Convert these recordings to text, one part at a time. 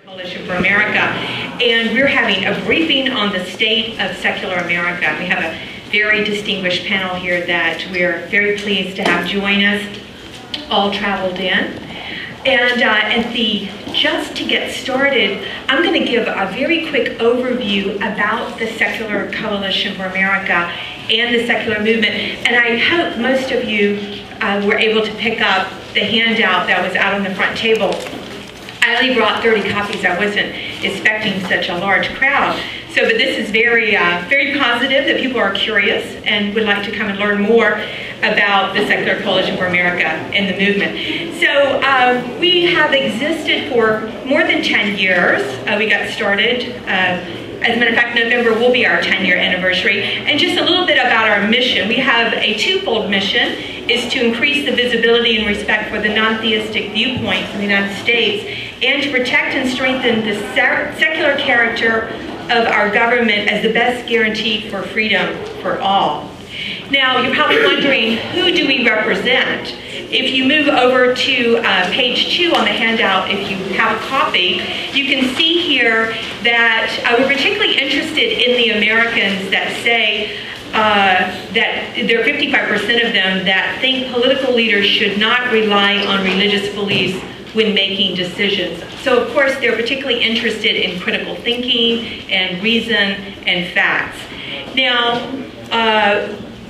Coalition for America, and we're having a briefing on the state of secular America. We have a very distinguished panel here that we're very pleased to have join us, all traveled in. And just to get started, I'm going to give a very quick overview about the Secular Coalition for America and the secular movement. And I hope most of you were able to pick up the handout that was out on the front table. I only brought 30 copies. I wasn't expecting such a large crowd. But this is very, very positive that people are curious and would like to come and learn more about the Secular Coalition for America and the movement. So we have existed for more than 10 years. We got started. As a matter of fact, November will be our 10-year anniversary. And just a little bit about our mission. We have a twofold mission, is to increase the visibility and respect for the non-theistic viewpoints in the United States, and to protect and strengthen the secular character of our government as the best guarantee for freedom for all. Now, you're probably wondering, who do we represent? If you move over to page 2 on the handout, if you have a copy, you can see here that we're particularly interested in the Americans that say that there are 55% of them that think political leaders should not rely on religious beliefs when making decisions. So of course they're particularly interested in critical thinking and reason and facts. Now,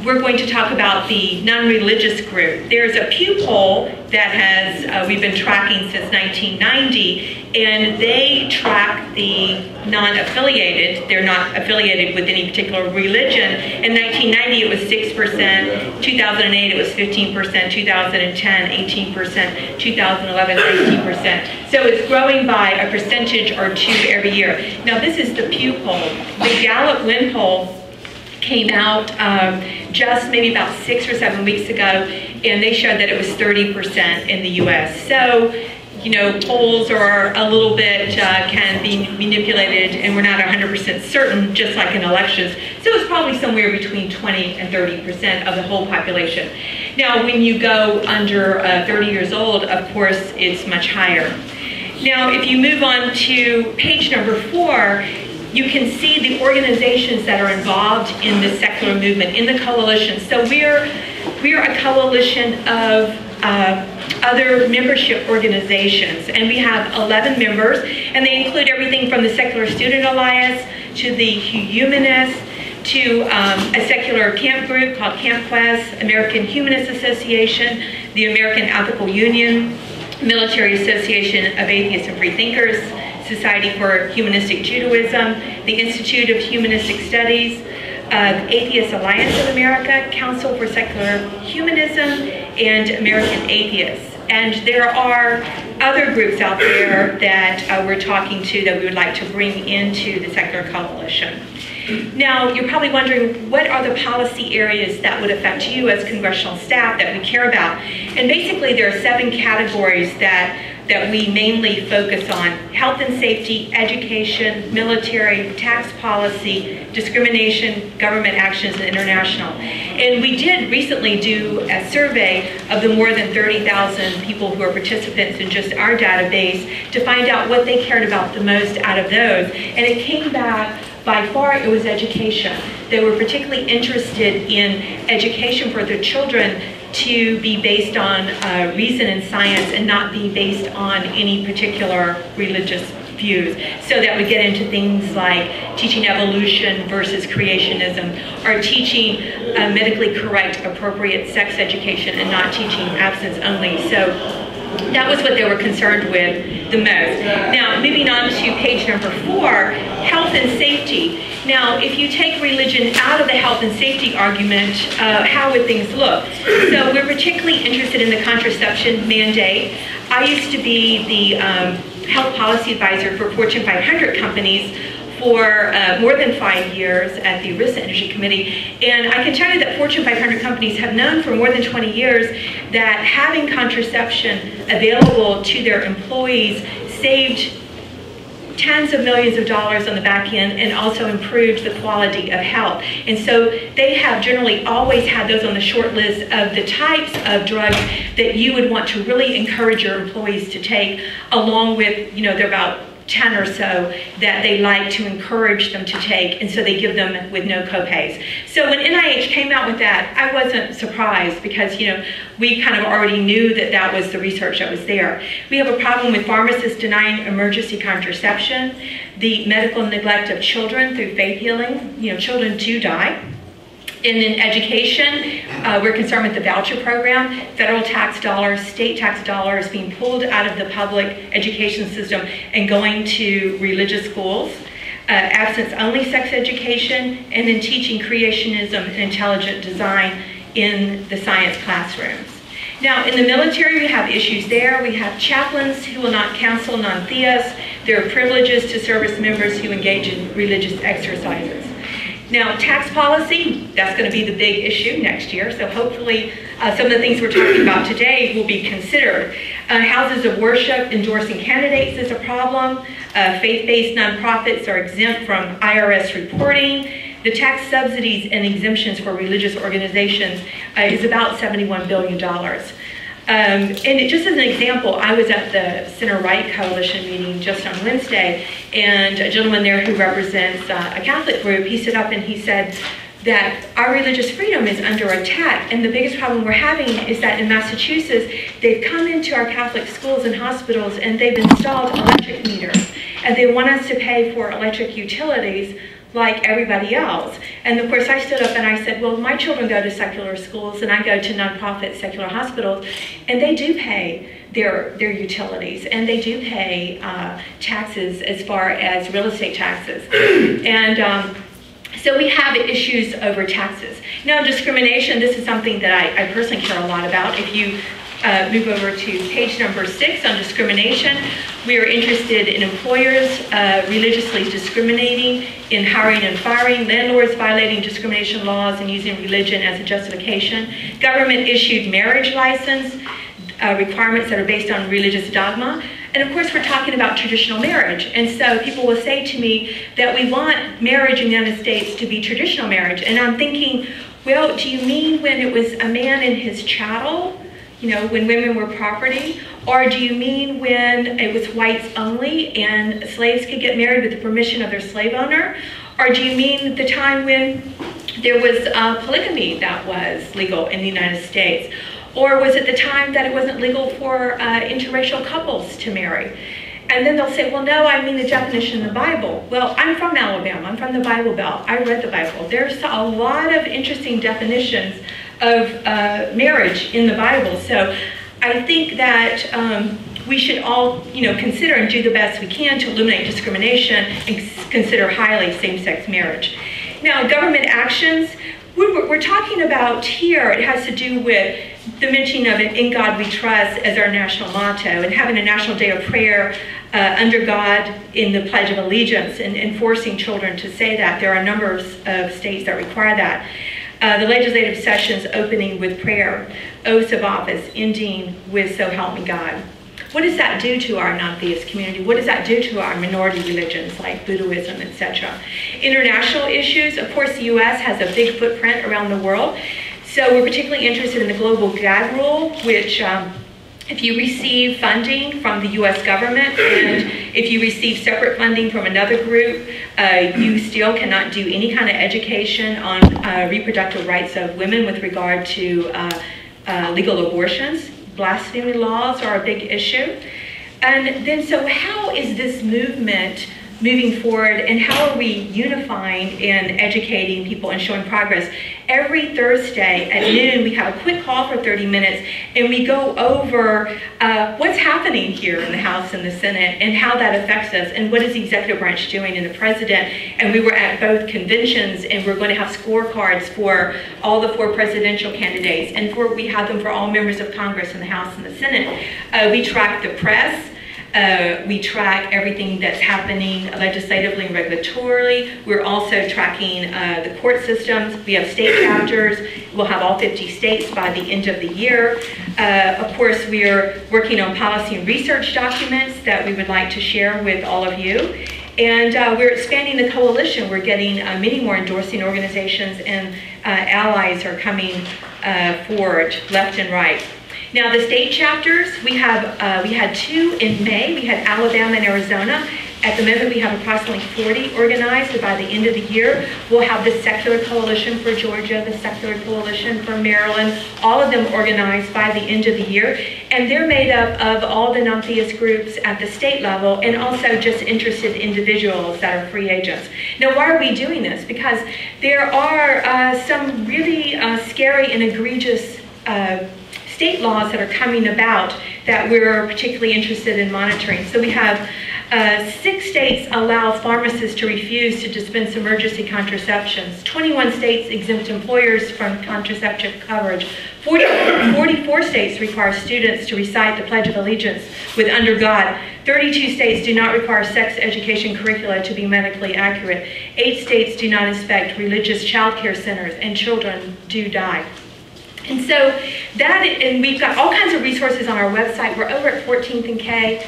we're going to talk about the non-religious group. There's a Pew poll that has we've been tracking since 1990, and they track the non-affiliated. They're not affiliated with any particular religion. In 1990 it was 6%, 2008 it was 15%, 2010 18%, 2011 19%. So it's growing by a percentage or two every year. Now this is the Pew poll. The Gallup Win poll came out just maybe about 6 or 7 weeks ago, and they showed that it was 30% in the US. So, you know, polls are a little bit, can be manipulated, and we're not 100% certain, just like in elections. So it's probably somewhere between 20 and 30% of the whole population. Now, when you go under 30 years old, of course, it's much higher. Now, if you move on to page number 4, you can see the organizations that are involved in the secular movement, in the coalition. So we're a coalition of other membership organizations, and we have 11 members, and they include everything from the Secular Student Alliance to the Humanists to a secular camp group called Camp Quest, American Humanist Association, the American Ethical Union, Military Association of Atheists and Free Thinkers, Society for Humanistic Judaism, the Institute of Humanistic Studies, Atheist Alliance of America, Council for Secular Humanism, and American Atheists. And there are other groups out there that we're talking to that we would like to bring into the Secular Coalition. Now, you're probably wondering, what are the policy areas that would affect you as congressional staff that we care about? And basically, there are 7 categories that we mainly focus on: health and safety, education, military, tax policy, discrimination, government actions, and international. And we did recently do a survey of the more than 30,000 people who are participants in just our database to find out what they cared about the most out of those. And it came back, by far, it was education. They were particularly interested in education for their children to be based on reason and science and not be based on any particular religious views. So that we get into things like teaching evolution versus creationism, or teaching medically correct, appropriate sex education and not teaching abstinence only. So that was what they were concerned with the most. Now, moving on to page number 4, health and safety. Now, if you take religion out of the health and safety argument, how would things look? So we're particularly interested in the contraception mandate. I used to be the health policy advisor for Fortune 500 companies for more than 5 years at the ERISA Energy Committee. And I can tell you that Fortune 500 companies have known for more than 20 years that having contraception available to their employees saved tens of millions of dollars on the back end and also improved the quality of health. And so they have generally always had those on the short list of the types of drugs that you would want to really encourage your employees to take, along with, you know, there are about 10 or so that they like to encourage them to take, and so they give them with no copays. So when NIH came out with that, I wasn't surprised because, you know, we kind of already knew that that was the research that was there. We have a problem with pharmacists denying emergency contraception, the medical neglect of children through faith healing. You know, children do die. And in education, we're concerned with the voucher program, federal tax dollars, state tax dollars being pulled out of the public education system and going to religious schools, absence-only sex education, and then teaching creationism and intelligent design in the science classrooms. Now, in the military, we have issues there. We have chaplains who will not counsel non-theists. There are privileges to service members who engage in religious exercises. Now, tax policy, that's going to be the big issue next year, so hopefully some of the things we're talking about today will be considered. Houses of worship endorsing candidates is a problem. Faith-based nonprofits are exempt from IRS reporting. The tax subsidies and exemptions for religious organizations is about $71 billion. And just as an example, I was at the Center-Right Coalition meeting just on Wednesday, and a gentleman there who represents a Catholic group, he stood up and he said that our religious freedom is under attack, and the biggest problem we're having is that in Massachusetts, they've come into our Catholic schools and hospitals and they've installed electric meters, and they want us to pay for electric utilities like everybody else. And of course I stood up and I said, well, my children go to secular schools and I go to nonprofit secular hospitals, and they do pay their utilities, and they do pay taxes as far as real estate taxes. And so we have issues over taxes. Now, discrimination, this is something that I personally care a lot about. If you move over to page number 6 on discrimination, we are interested in employers religiously discriminating in hiring and firing, landlords violating discrimination laws and using religion as a justification, government-issued marriage license, requirements that are based on religious dogma. And of course, we're talking about traditional marriage. And so people will say to me that we want marriage in the United States to be traditional marriage. And I'm thinking, well, do you mean when it was a man and his chattel? You know, when women were property? Or do you mean when it was whites only and slaves could get married with the permission of their slave owner? Or do you mean the time when there was polygamy that was legal in the United States? Or was it the time that it wasn't legal for interracial couples to marry? And then they'll say, well, no, I mean the definition in the Bible. Well, I'm from Alabama. I'm from the Bible Belt. I read the Bible. There's a lot of interesting definitions of marriage in the Bible. So I think that we should all, consider and do the best we can to eliminate discrimination and consider highly same-sex marriage. Now, government actions, we're talking about here, it has to do with the mentioning of "In God We Trust" as our national motto, and having a national day of prayer under God in the Pledge of Allegiance, and forcing children to say that. There are a number of states that require that. The legislative sessions opening with prayer, oaths of office ending with "So help me God." What does that do to our non-theist community? What does that do to our minority religions like Buddhism, etc.? International issues, of course, the U.S. has a big footprint around the world. So we're particularly interested in the global gag rule, which if you receive funding from the U.S. government and if you receive separate funding from another group, you still cannot do any kind of education on reproductive rights of women with regard to legal abortions. Blasphemy laws are a big issue. And then, so how is this movement moving forward, and how are we unifying and educating people and showing progress? Every Thursday at noon, we have a quick call for 30 minutes, and we go over what's happening here in the House and the Senate and how that affects us, and what is the executive branch doing and the president. And we were at both conventions, and we're going to have scorecards for all the 4 presidential candidates, and we have them for all members of Congress in the House and the Senate. We track the press. We track everything that's happening legislatively and regulatorily. We're also tracking the court systems. We have state chapters. We'll have all 50 states by the end of the year. Of course, we are working on policy and research documents that we would like to share with all of you. And we're expanding the coalition. We're getting many more endorsing organizations, and allies are coming forward left and right. Now, the state chapters, we had 2 in May. We had Alabama and Arizona. At the moment, we have approximately 40 organized, so by the end of the year, we'll have the Secular Coalition for Georgia, the Secular Coalition for Maryland, all of them organized by the end of the year. And they're made up of all the non-theist groups at the state level and also just interested individuals that are free agents. Now, why are we doing this? Because there are some really scary and egregious state laws that are coming about that we're particularly interested in monitoring. So we have 6 states allow pharmacists to refuse to dispense emergency contraceptions. 21 states exempt employers from contraceptive coverage. 44 states require students to recite the Pledge of Allegiance with "Under God." 32 states do not require sex education curricula to be medically accurate. 8 states do not inspect religious child care centers, and children do die. And so and we've got all kinds of resources on our website. We're over at 14th and K.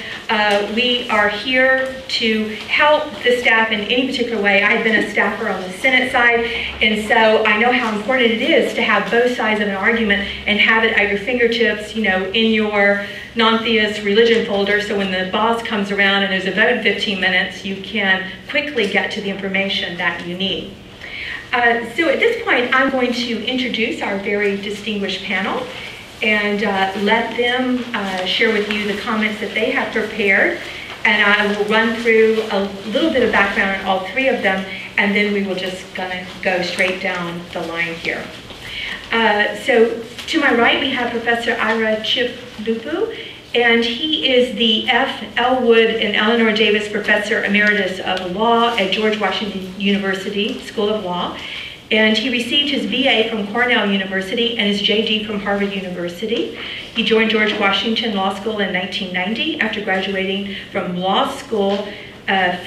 We are here to help the staff in any particular way. I've been a staffer on the Senate side, and so I know how important it is to have both sides of an argument and have it at your fingertips, you know, in your non-theist religion folder, so when the boss comes around and there's a vote in 15 minutes, you can quickly get to the information that you need. So at this point, I'm going to introduce our very distinguished panel and let them share with you the comments that they have prepared. And I will run through a little bit of background on all 3 of them, and then we will just go straight down the line here. So to my right, we have Professor Ira Chip Lupu, and he is the F. Elwood and Eleanor Davis Professor Emeritus of Law at George Washington University School of Law. And he received his BA from Cornell University and his JD from Harvard University. He joined George Washington Law School in 1990 after graduating from law school.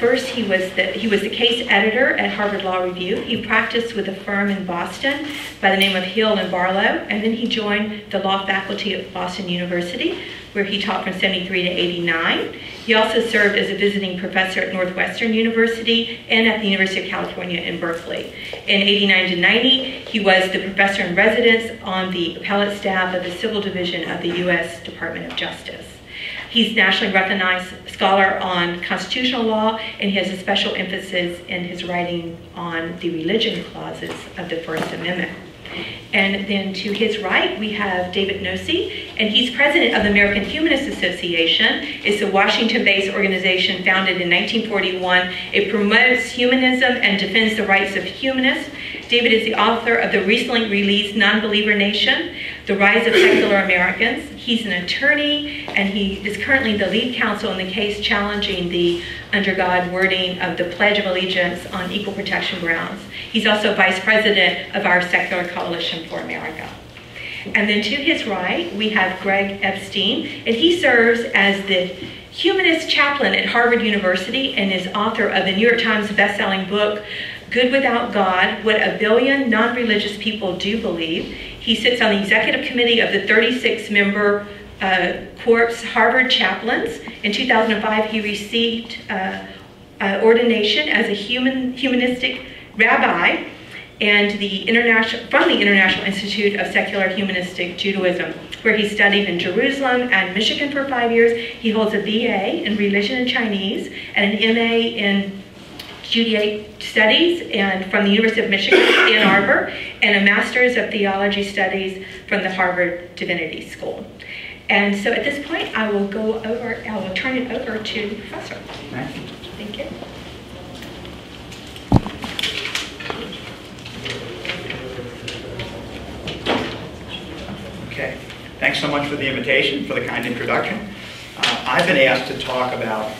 First, he was the case editor at Harvard Law Review. He practiced with a firm in Boston by the name of Hill and Barlow, and then he joined the law faculty at Boston University, where he taught from 73 to 89. He also served as a visiting professor at Northwestern University and at the University of California in Berkeley. In 89 to 90, he was the professor in residence on the appellate staff of the Civil Division of the U.S. Department of Justice. He's nationally recognized scholar on constitutional law, and he has a special emphasis in his writing on the religion clauses of the First Amendment. And then to his right, we have David Niose, and he's president of the American Humanist Association. It's a Washington-based organization founded in 1941. It promotes humanism and defends the rights of humanists. David is the author of the recently released Nonbeliever Nation, The Rise of Secular Americans. He's an attorney, and he is currently the lead counsel in the case challenging the "Under God" wording of the Pledge of Allegiance on equal protection grounds. He's also vice president of our Secular Coalition for America. And then to his right, we have Greg Epstein, and he serves as the Humanist Chaplain at Harvard University and is author of the New York Times bestselling book, Good Without God, What a Billion Non-Religious People Do Believe. He sits on the executive committee of the 36-member Corps Harvard Chaplains. In 2005, he received ordination as a humanistic rabbi and from the International Institute of Secular Humanistic Judaism, where he studied in Jerusalem and Michigan for 5 years. He holds a BA in Religion and Chinese and an MA in Judaic Studies and from the University of Michigan, Ann Arbor, and a Master's of Theology Studies from the Harvard Divinity School. And so at this point, I will turn it over to the professor. Thank you. Okay, thanks so much for the invitation, for the kind introduction. I've been asked to talk about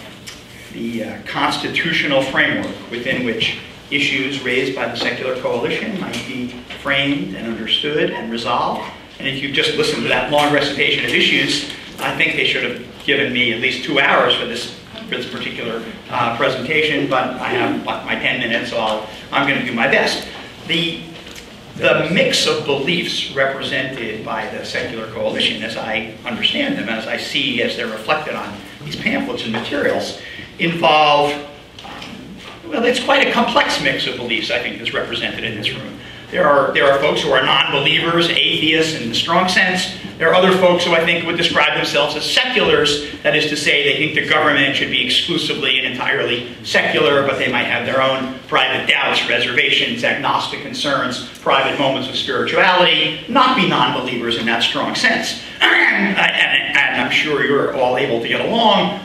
the constitutional framework within which issues raised by the Secular Coalition might be framed and understood and resolved. And if you've just listened to that long recitation of issues, I think they should have given me at least 2 hours for this particular presentation, but I have my 10 minutes, so I'm going to do my best. The mix of beliefs represented by the Secular Coalition, as I understand them, as I see as they're reflected on these pamphlets and materials, involve, well, it's quite a complex mix of beliefs, I think, that's represented in this room. There are folks who are non-believers, atheists in the strong sense. There are other folks who I think would describe themselves as seculars. That is to say, they think the government should be exclusively and entirely secular, but they might have their own private doubts, reservations, agnostic concerns, private moments of spirituality, not be non-believers in that strong sense. And I'm sure you're all able to get along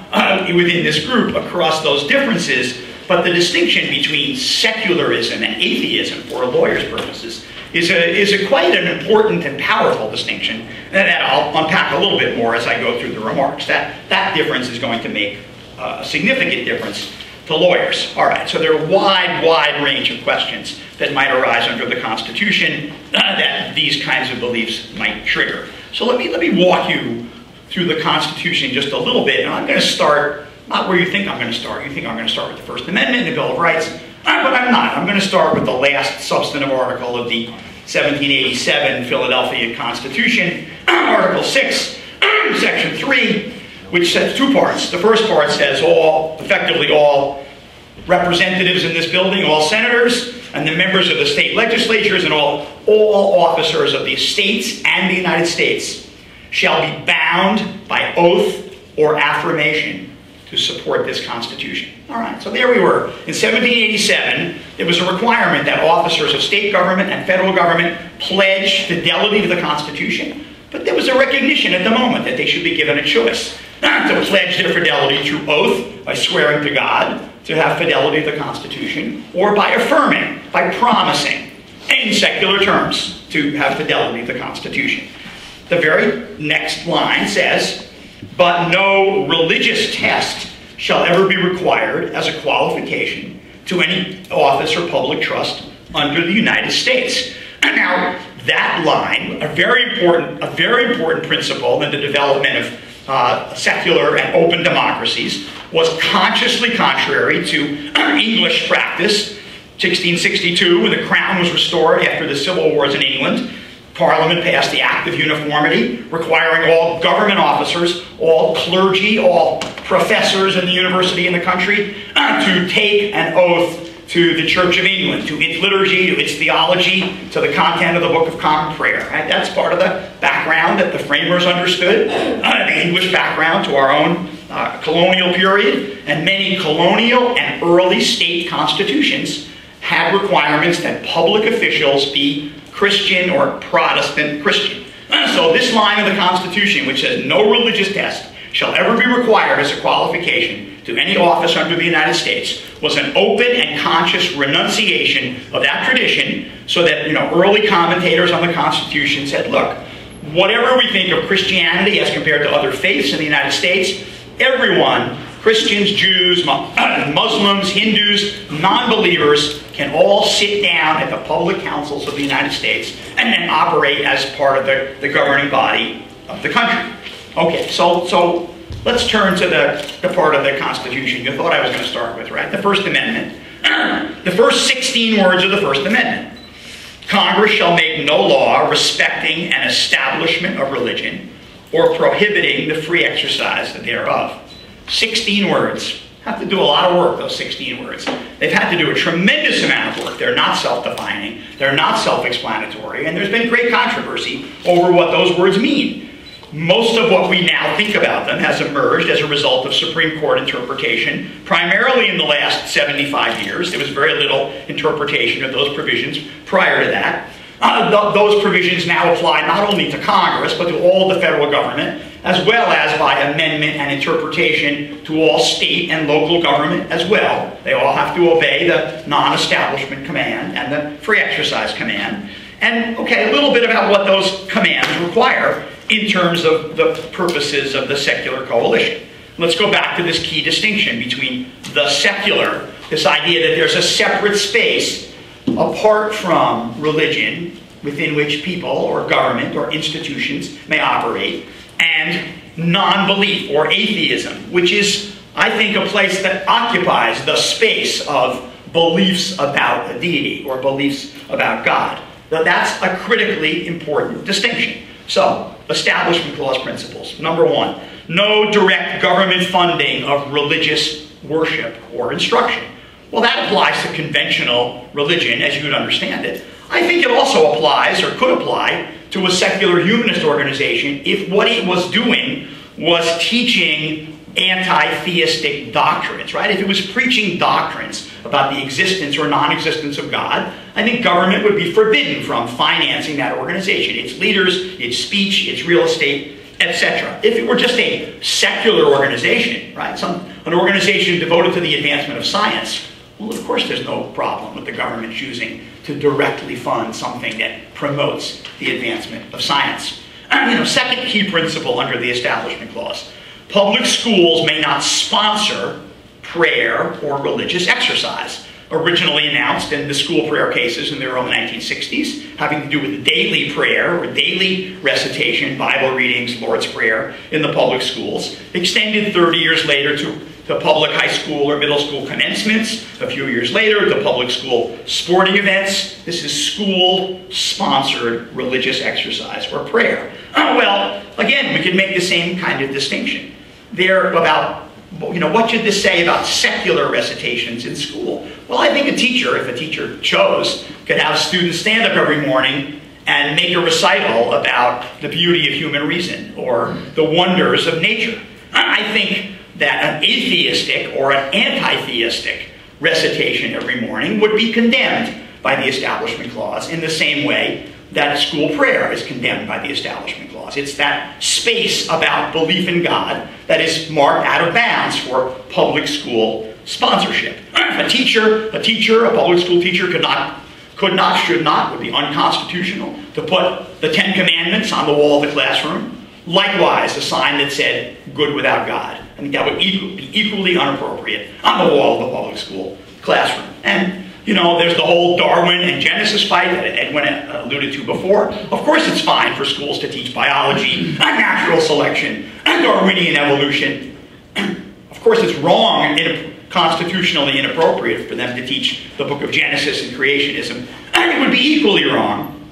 within this group across those differences. But the distinction between secularism and atheism, for a lawyer's purposes, is quite an important and powerful distinction that I'll unpack a little bit more as I go through the remarks. That difference is going to make a significant difference to lawyers. All right, so there are a wide range of questions that might arise under the Constitution that these kinds of beliefs might trigger. So let me walk you through the Constitution just a little bit, and I'm going to start not where you think I'm going to start. You think I'm going to start with the First Amendment and the Bill of Rights, but I'm not. I'm going to start with the last substantive article of the 1787 Philadelphia Constitution, Article 6, Section 3, which says two parts. The first part says effectively all representatives in this building, all senators, and the members of the state legislatures, and all officers of the states and the United States shall be bound by oath or affirmation to support this Constitution. All right, so there we were. In 1787, there was a requirement that officers of state government and federal government pledge fidelity to the Constitution, but there was a recognition at the moment that they should be given a choice to pledge their fidelity through oath, by swearing to God, to have fidelity to the Constitution, or by affirming, by promising, in secular terms, to have fidelity to the Constitution. The very next line says, but no religious test shall ever be required as a qualification to any office or public trust under the United States. And now, that line, a very important principle in the development of secular and open democracies, was consciously contrary to English practice. 1662, when the crown was restored after the civil wars in England, Parliament passed the Act of Uniformity, requiring all government officers, all clergy, all professors in the university in the country to take an oath to the Church of England, to its liturgy, to its theology, to the content of the Book of Common Prayer. Right? That's part of the background that the framers understood, the English background to our own colonial period, and many colonial and early state constitutions had requirements that public officials be Christian or Protestant Christian. So this line of the Constitution, which says no religious test shall ever be required as a qualification to any office under the United States, was an open and conscious renunciation of that tradition, so that early commentators on the Constitution said, look, whatever we think of Christianity as compared to other faiths in the United States, everyone, Christians, Jews, Muslims, Hindus, non-believers, can all sit down at the public councils of the United States and then operate as part of the governing body of the country. Okay, so let's turn to the part of the Constitution you thought I was going to start with, right? The First Amendment. The first 16 words of the First Amendment. Congress shall make no law respecting an establishment of religion or prohibiting the free exercise thereof. 16 words. Have to do a lot of work, those 16 words. They've had to do a tremendous amount of work. They're not self-defining. They're not self-explanatory. And there's been great controversy over what those words mean. Most of what we now think about them has emerged as a result of Supreme Court interpretation, primarily in the last 75 years. There was very little interpretation of those provisions prior to that. Those provisions now apply not only to Congress, but to all the federal government, as well as by amendment and interpretation to all state and local government as well. They all have to obey the non-establishment command and the free exercise command. And, okay, a little bit about what those commands require in terms of the purposes of the secular coalition. Let's go back to this key distinction between the secular, this idea that there's a separate space apart from religion within which people or government or institutions may operate, and non-belief or atheism, which is, I think, a place that occupies the space of beliefs about a deity or beliefs about God. Now, that's a critically important distinction. So, Establishment Clause principles. Number one, no direct government funding of religious worship or instruction. Well, that applies to conventional religion as you would understand it. I think it also applies, or could apply, to a secular humanist organization if what it was doing was teaching anti-theistic doctrines, right? If it was preaching doctrines about the existence or non-existence of God, I think government would be forbidden from financing that organization, its leaders, its speech, its real estate, etc. If it were just a secular organization, right? An organization devoted to the advancement of science, well, of course there's no problem with the government choosing to directly fund something that promotes the advancement of science. Second key principle under the Establishment Clause. Public schools may not sponsor prayer or religious exercise. Originally announced in the school prayer cases in the early 1960s, having to do with daily prayer or daily recitation, Bible readings, Lord's Prayer in the public schools, extended 30 years later to the public high school or middle school commencements, a few years later to public school sporting events. This is school-sponsored religious exercise or prayer. Well, again, we can make the same kind of distinction. They're about, what should this say about secular recitations in school? Well, I think a teacher, if a teacher chose, could have students stand up every morning and make a recital about the beauty of human reason or the wonders of nature. I think that an atheistic or an anti-theistic recitation every morning would be condemned by the Establishment Clause in the same way that school prayer is condemned by the Establishment Clause. It's that space about belief in God that is marked out of bounds for public school sponsorship. A teacher, a public school teacher should not, would be unconstitutional to put the 10 Commandments on the wall of the classroom. Likewise, a sign that said, good without God. I think that would be equally inappropriate on the wall of the public school classroom. And, there's the whole Darwin and Genesis fight that Edwin alluded to before. Of course it's fine for schools to teach biology, natural selection, Darwinian evolution. Of course it's wrong and constitutionally inappropriate for them to teach the book of Genesis and creationism. And it would be equally wrong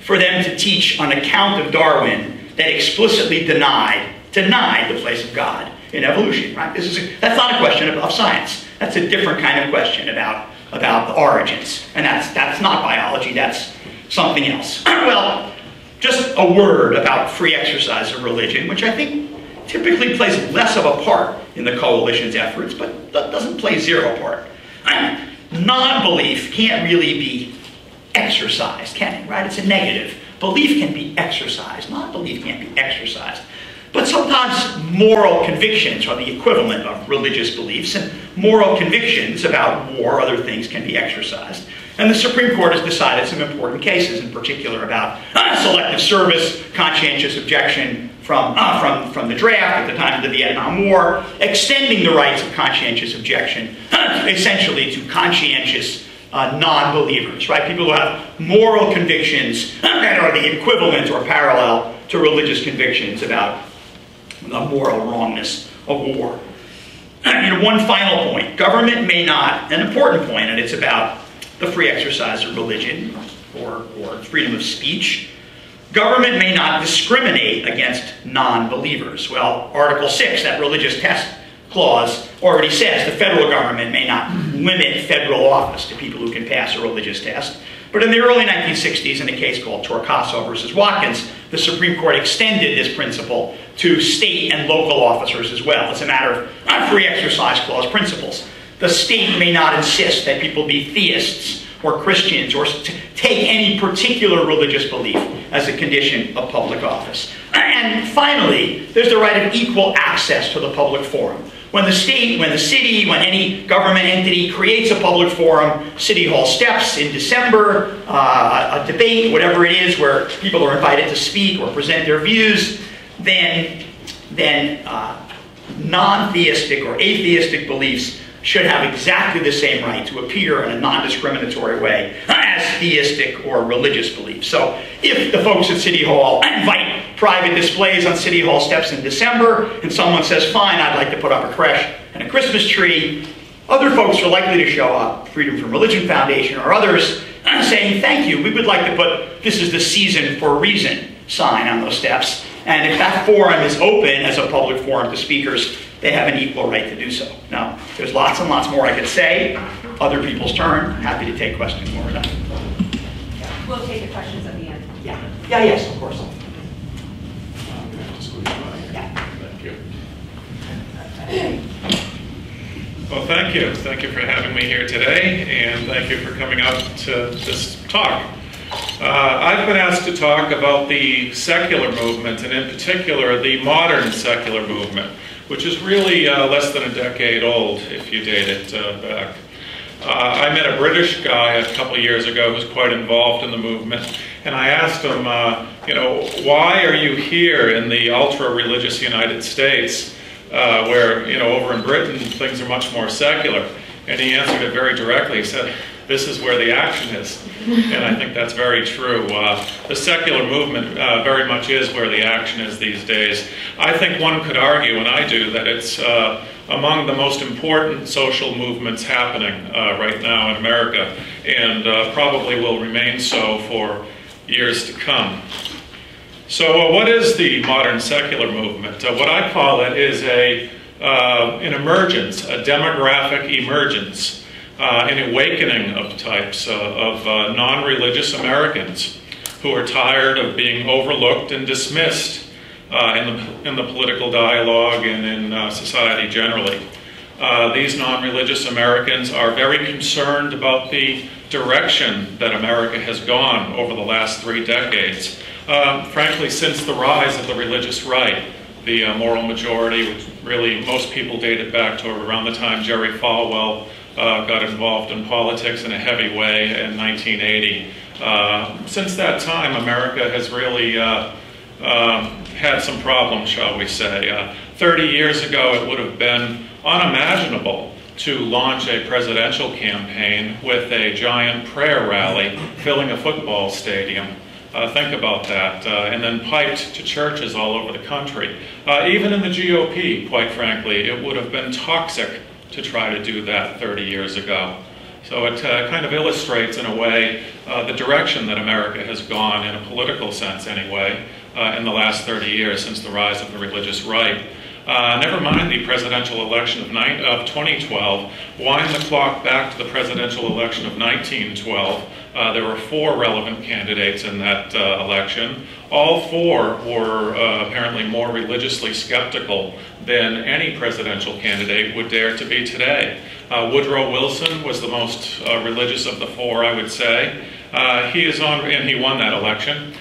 for them to teach an account of Darwin that explicitly denied the place of God in evolution, right? That's not a question of science. That's a different kind of question about the origins. And that's not biology, that's something else. Well, just a word about free exercise of religion, which I think typically plays less of a part in the coalition's efforts, but doesn't play zero part. Non-belief can't really be exercised, can it, right? It's a negative. Belief can be exercised. Non-belief can't be exercised. But sometimes moral convictions are the equivalent of religious beliefs, and moral convictions about war or other things can be exercised. And the Supreme Court has decided some important cases, in particular about selective service, conscientious objection from the draft at the time of the Vietnam War, extending the rights of conscientious objection essentially to conscientious non-believers, right? People who have moral convictions that are the equivalent or parallel to religious convictions about the moral wrongness of war. One final point. Government may not, an important point, and it's about the free exercise of religion or freedom of speech. Government may not discriminate against non-believers. Well, Article 6, that religious test clause, already says the federal government may not limit federal office to people who can pass a religious test. But in the early 1960s, in a case called Torcaso versus Watkins, the Supreme Court extended this principle to state and local officers as well. It's a matter of free exercise clause principles. The state may not insist that people be theists or Christians or take any particular religious belief as a condition of public office. And finally, there's the right of equal access to the public forum. When the state, when the city, when any government entity creates a public forum, City Hall steps in December, a debate, whatever it is, where people are invited to speak or present their views, then non-theistic or atheistic beliefs should have exactly the same right to appear in a non-discriminatory way as theistic or religious beliefs. So if the folks at City Hall invite private displays on City Hall steps in December, and someone says, fine, I'd like to put up a creche and a Christmas tree, other folks are likely to show up, Freedom from Religion Foundation or others, saying, thank you, we would like to put, this is the season for a reason sign on those steps. And if that forum is open as a public forum to speakers, they have an equal right to do so. Now, there's lots and lots more I could say. Other people's turn. Happy to take questions more of that. We'll take the questions at the end. Yeah. Yeah, yes, of course. Thank you. Well, thank you. Thank you for having me here today, and thank you for coming out to this talk. I've been asked to talk about the secular movement, and in particular, the modern secular movement, which is really less than a decade old, if you date it back. I met a British guy a couple of years ago who's quite involved in the movement, and I asked him, why are you here in the ultra-religious United States, where, over in Britain, things are much more secular? And he answered it very directly. He said, this is where the action is. And I think that's very true. The secular movement very much is where the action is these days. I think one could argue, and I do, that it's among the most important social movements happening right now in America, and probably will remain so for years to come. So what is the modern secular movement? What I call it is an emergence, a demographic emergence, an awakening of types of non-religious Americans who are tired of being overlooked and dismissed in the political dialogue and in society generally. These non-religious Americans are very concerned about the direction that America has gone over the last 3 decades. Frankly, since the rise of the religious right, the moral majority, which really most people date it back to around the time Jerry Falwell got involved in politics in a heavy way in 1980. Since that time, America has really had some problems, shall we say. 30 years ago, it would have been unimaginable to launch a presidential campaign with a giant prayer rally filling a football stadium. Think about that. And then piped to churches all over the country. Even in the GOP, quite frankly, it would have been toxic to try to do that 30 years ago. So it kind of illustrates, in a way, the direction that America has gone, in a political sense anyway, in the last 30 years since the rise of the religious right. Never mind the presidential election of 2012. Wind the clock back to the presidential election of 1912. There were 4 relevant candidates in that election. All 4 were apparently more religiously skeptical than any presidential candidate would dare to be today. Woodrow Wilson was the most religious of the 4, I would say. He is on, and he won that election.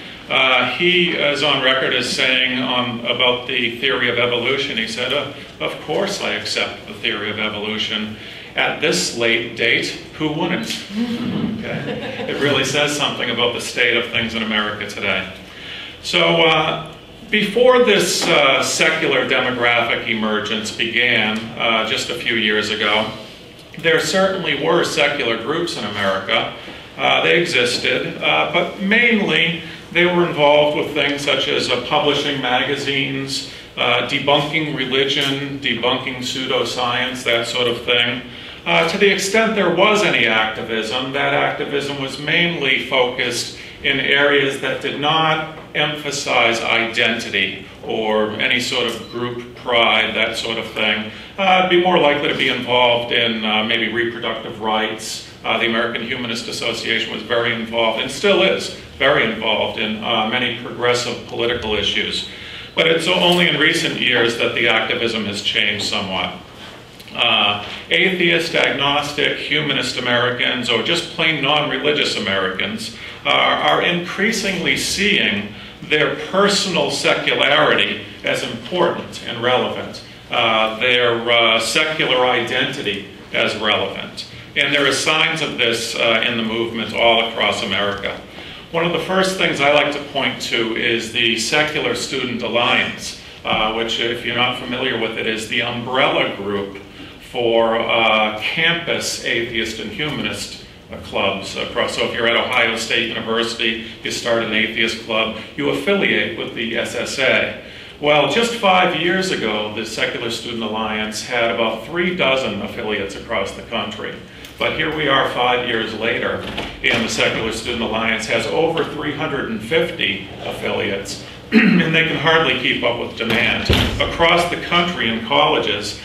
He is on record as saying about the theory of evolution, he said, of course I accept the theory of evolution. At this late date, who wouldn't? Okay. It really says something about the state of things in America today. So before this secular demographic emergence began just a few years ago, there certainly were secular groups in America. They existed, but mainly they were involved with things such as publishing magazines, debunking religion, debunking pseudoscience, that sort of thing. To the extent there was any activism, that activism was mainly focused in areas that did not emphasize identity or any sort of group pride, that sort of thing. Be more likely to be involved in maybe reproductive rights. The American Humanist Association was very involved, and still is very involved in many progressive political issues. But it's only in recent years that the activism has changed somewhat. Atheist, agnostic, humanist Americans, or just plain non-religious Americans are increasingly seeing their personal secularity as important and relevant, their secular identity as relevant. And there are signs of this in the movement all across America. One of the first things I like to point to is the Secular Student Alliance, which, if you're not familiar with it, is the umbrella group for campus atheist and humanist clubs across. So if you're at Ohio State University, you start an atheist club, you affiliate with the SSA. Well, just 5 years ago, the Secular Student Alliance had about 36 affiliates across the country. But here we are 5 years later, and the Secular Student Alliance has over 350 affiliates, and they can hardly keep up with demand. Across the country in colleges,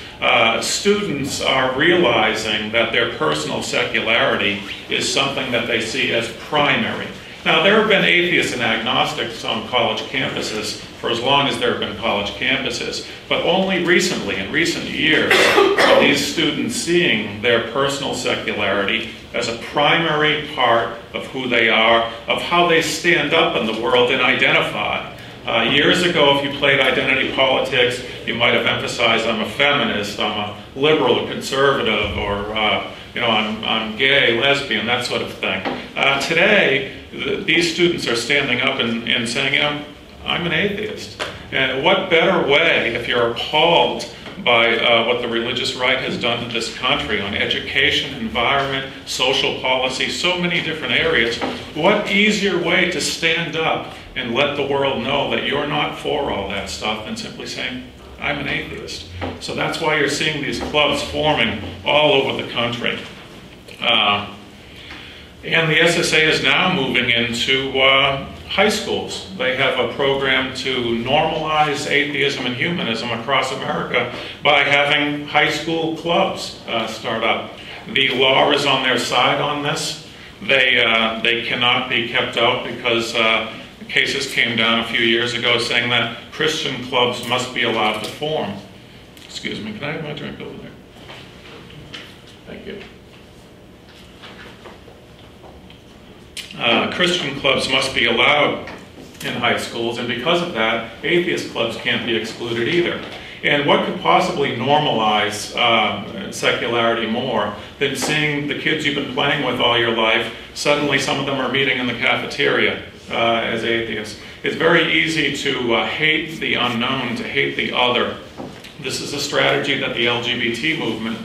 students are realizing that their personal secularity is something that they see as primary. Now, there have been atheists and agnostics on college campuses for as long as there have been college campuses, but only recently, in recent years, are these students seeing their personal secularity as a primary part of who they are, of how they stand up in the world and identify. Years ago, if you played identity politics, you might have emphasized, I'm a feminist, I'm a liberal, a conservative, or you know, I'm gay, lesbian, that sort of thing. Today, these students are standing up and saying, I'm an atheist. And what better way, if you're appalled by what the religious right has done to this country on education, environment, social policy, so many different areas, what easier way to stand up and let the world know that you're not for all that stuff than simply saying, I'm an atheist. So that's why you're seeing these clubs forming all over the country. And the SSA is now moving into high schools. They have a program to normalize atheism and humanism across America by having high school clubs start up. The law is on their side on this. They cannot be kept out because cases came down a few years ago saying that Christian clubs must be allowed to form. Excuse me, can I have my drink over there? Thank you. Christian clubs must be allowed in high schools, and because of that, atheist clubs can't be excluded either. And what could possibly normalize secularity more than seeing the kids you've been playing with all your life, suddenly some of them are meeting in the cafeteria as atheists. It's very easy to hate the unknown, to hate the other. This is a strategy that the LGBT movement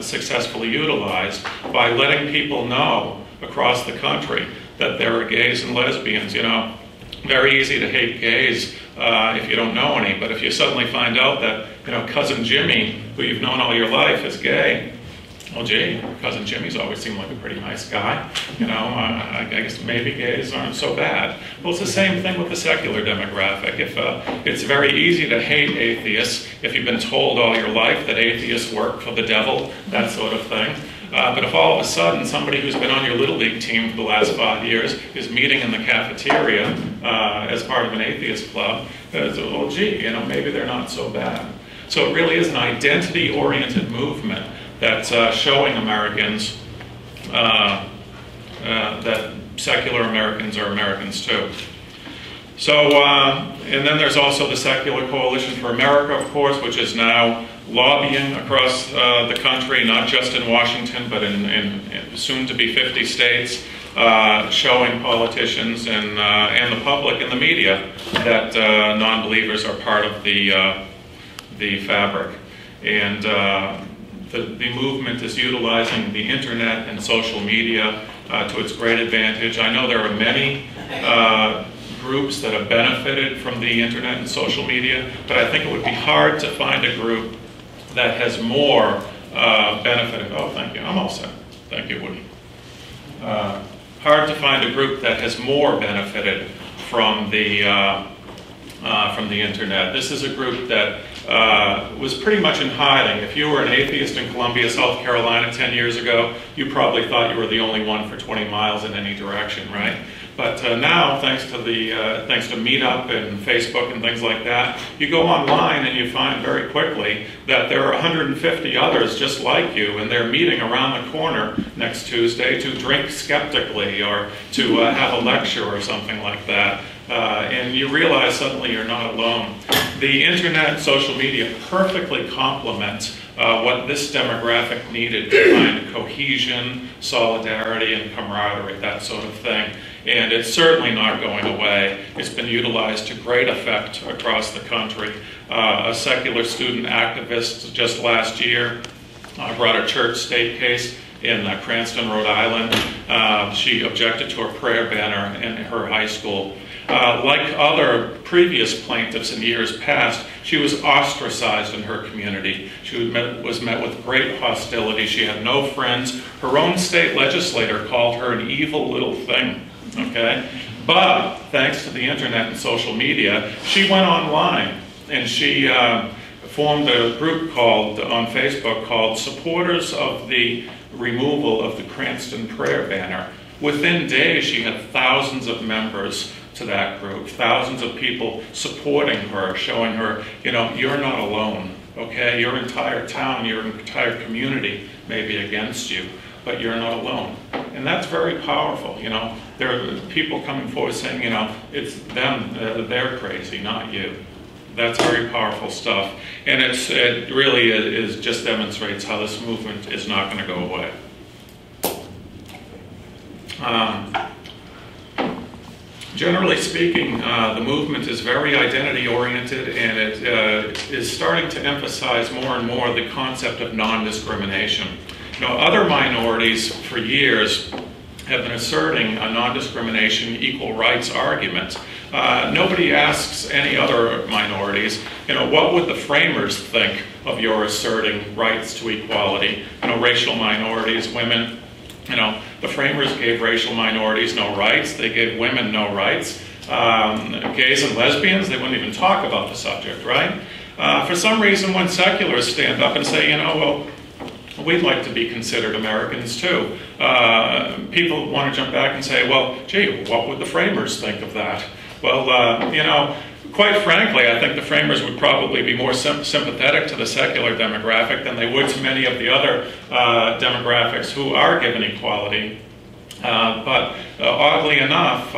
successfully utilized by letting people know across the country that there are gays and lesbians. You know, very easy to hate gays if you don't know any, but if you suddenly find out that, you know, Cousin Jimmy, who you've known all your life, is gay, well, gee, Cousin Jimmy's always seemed like a pretty nice guy. You know, I guess maybe gays aren't so bad. Well, it's the same thing with the secular demographic. If it's very easy to hate atheists if you've been told all your life that atheists work for the devil, that sort of thing. But if all of a sudden somebody who's been on your Little League team for the last 5 years is meeting in the cafeteria as part of an atheist club, well, gee, you know, maybe they're not so bad. So it really is an identity-oriented movement that's showing Americans that secular Americans are Americans too. So, and then there's also the Secular Coalition for America, of course, which is now lobbying across the country, not just in Washington, but in soon to be 50 states, showing politicians and the public and the media that non-believers are part of the fabric. And the movement is utilizing the internet and social media to its great advantage. I know there are many groups that have benefited from the internet and social media, but I think it would be hard to find a group that has more benefited. Oh, thank you. I'm all set. Thank you, Woody. Hard to find a group that has more benefited from the internet. This is a group that was pretty much in hiding. If you were an atheist in Columbia, South Carolina 10 years ago, you probably thought you were the only one for 20 miles in any direction, right? But now, thanks to Meetup and Facebook and things like that, you go online and you find very quickly that there are 150 others just like you, and they're meeting around the corner next Tuesday to drink skeptically or to have a lecture or something like that. And you realize suddenly you're not alone. The internet and social media perfectly complement what this demographic needed to find cohesion, solidarity, and camaraderie, that sort of thing. And it's certainly not going away. It's been utilized to great effect across the country. A secular student activist just last year brought a church-state case in Cranston, Rhode Island. She objected to a prayer banner in her high school. Like other previous plaintiffs in years past, she was ostracized in her community. She was met with great hostility. She had no friends. Her own state legislator called her an evil little thing, okay? But thanks to the internet and social media, she went online and she formed a group on Facebook called Supporters of the Removal of the Cranston Prayer Banner. within days, she had thousands of members to that group, thousands of people supporting her, showing her, you know, you're not alone, okay? Your entire town, your entire community may be against you, but you're not alone. And that's very powerful, you know. There are people coming forward saying, you know, it's them, they're crazy, not you. That's very powerful stuff. And it really is just demonstrates how this movement is not going to go away. Generally speaking, the movement is very identity-oriented, and it is starting to emphasize more and more the concept of non-discrimination. You know, other minorities for years have been asserting a non-discrimination, equal rights argument. Nobody asks any other minorities, you know, what would the framers think of your asserting rights to equality? You know, racial minorities, women. You know, the framers gave racial minorities no rights. They gave women no rights. Gays and lesbians, they wouldn't even talk about the subject, right? For some reason, when seculars stand up and say, you know, well, we'd like to be considered Americans too, people want to jump back and say, well, gee, what would the framers think of that? Well, you know, quite frankly, I think the framers would probably be more sympathetic to the secular demographic than they would to many of the other demographics who are given equality. But oddly enough,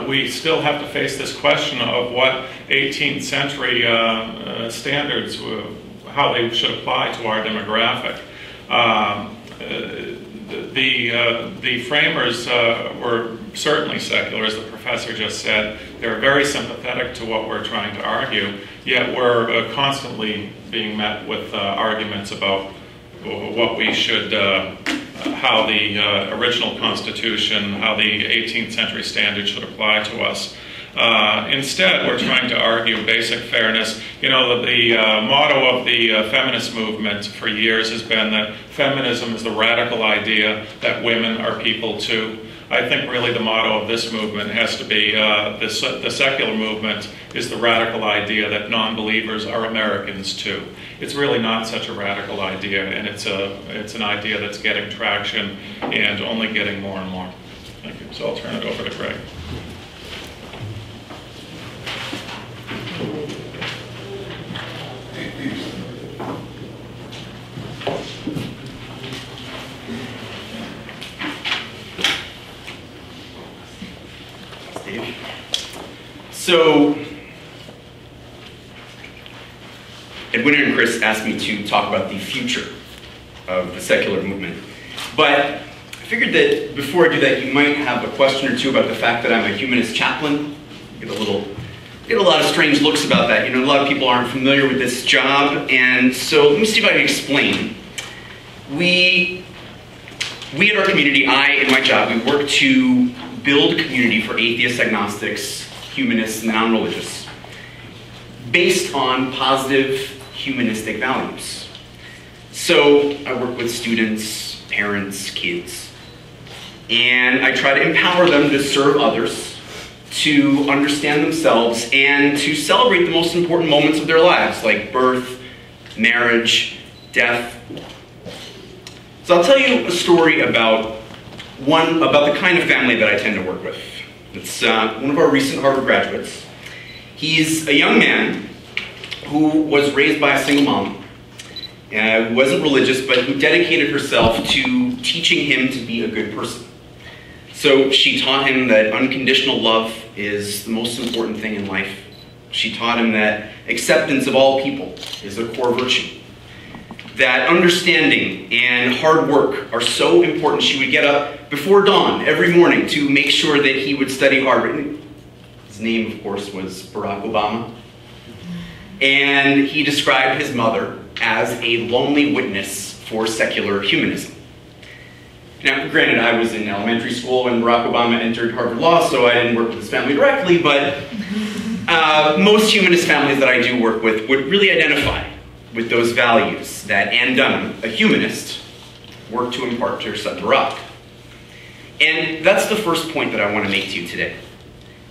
we still have to face this question of what 18th century standards, how they should apply to our demographic. The framers were certainly secular, as the professor just said. They were very sympathetic to what we're trying to argue, yet we're constantly being met with arguments about what we should, how the original Constitution, how the 18th century standards should apply to us. Instead, we're trying to argue basic fairness. You know, the motto of the feminist movement for years has been that feminism is the radical idea that women are people too. I think really the motto of this movement has to be, the secular movement is the radical idea that non-believers are Americans too. It's really not such a radical idea, and it's an idea that's getting traction and only getting more and more. Thank you. So I'll turn it over to Greg. So, Edwin and Chris asked me to talk about the future of the secular movement. But I figured that before I do that, you might have a question or two about the fact that I'm a humanist chaplain. Get a lot of strange looks about that. You know, a lot of people aren't familiar with this job, and so let me see if I can explain. We at our community, I and my job, we work to build community for atheists, agnostics, humanists, and non-religious, based on positive humanistic values. So I work with students, parents, kids, and I try to empower them to serve others, to understand themselves, and to celebrate the most important moments of their lives, like birth, marriage, death. So I'll tell you a story about the kind of family that I tend to work with. It's one of our recent Harvard graduates. He's a young man who was raised by a single mom, who wasn't religious, but who dedicated herself to teaching him to be a good person. So she taught him that unconditional love is the most important thing in life. She taught him that acceptance of all people is a core virtue. That understanding and hard work are so important. She would get up before dawn every morning to make sure that he would study hard. His name, of course, was Barack Obama. And he described his mother as a lonely witness for secular humanism. Now, granted, I was in elementary school when Barack Obama entered Harvard Law, so I didn't work with his family directly, but most humanist families that I do work with would really identify with those values that Ann Dunham, a humanist, worked to impart to her son Barack. And that's the first point that I want to make to you today.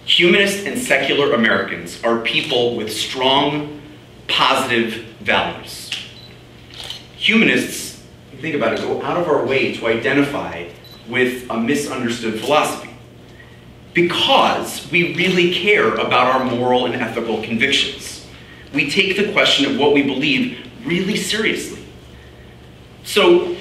Humanist and secular Americans are people with strong, positive values. Humanists, if you think about it, go out of our way to identify with a misunderstood philosophy. Because we really care about our moral and ethical convictions. We take the question of what we believe really seriously. So,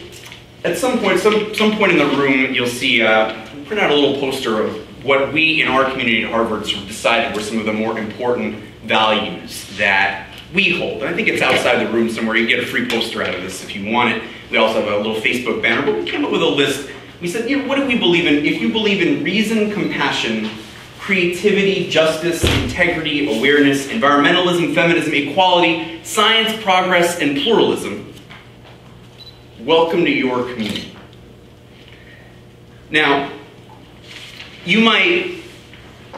at some point in the room, you'll see, print out a little poster of what we in our community at Harvard sort of decided were some of the more important values that we hold. And I think it's outside the room somewhere. You can get a free poster out of this if you want it. We also have a little Facebook banner, but we came up with a list. We said, you know, what do we believe in? If you believe in reason, compassion, creativity, justice, integrity, awareness, environmentalism, feminism, equality, science, progress, and pluralism, welcome to your community. Now, you might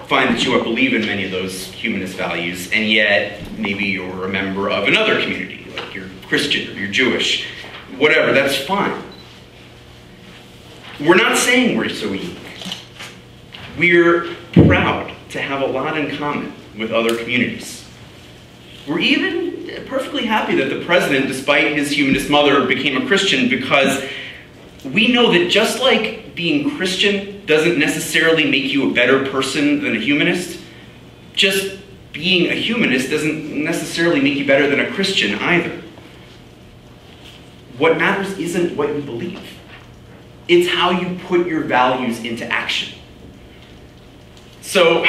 find that you believe in many of those humanist values, and yet maybe you're a member of another community, like you're Christian or you're Jewish, whatever, that's fine. We're not saying we're so unique. We're proud to have a lot in common with other communities. We're even perfectly happy that the president, despite his humanist mother, became a Christian, because we know that just like being Christian doesn't necessarily make you a better person than a humanist, just being a humanist doesn't necessarily make you better than a Christian either. What matters isn't what you believe. It's how you put your values into action. So,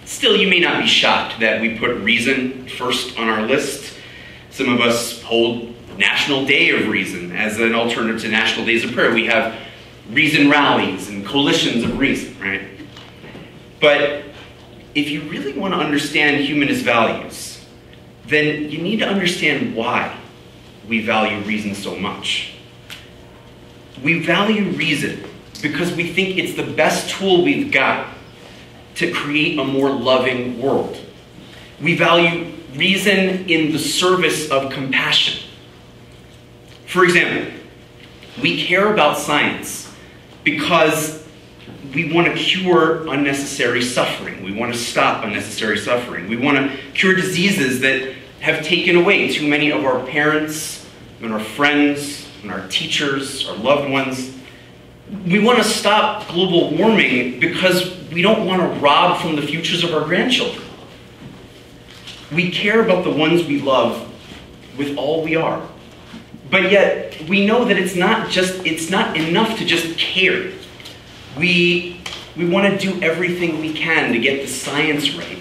still, you may not be shocked that we put reason first on our list. Some of us hold National Day of Reason as an alternative to National Days of Prayer. We have reason rallies and coalitions of reason, right? But if you really want to understand humanist values, then you need to understand why we value reason so much. We value reason because we think it's the best tool we've got to create a more loving world. We value reason in the service of compassion. For example, we care about science because we want to cure unnecessary suffering. We want to stop unnecessary suffering. We want to cure diseases that have taken away too many of our parents and our friends and our teachers, our loved ones. We want to stop global warming because we don't want to rob from the futures of our grandchildren. We care about the ones we love with all we are. But yet, we know that it's not enough to just care. We want to do everything we can to get the science right,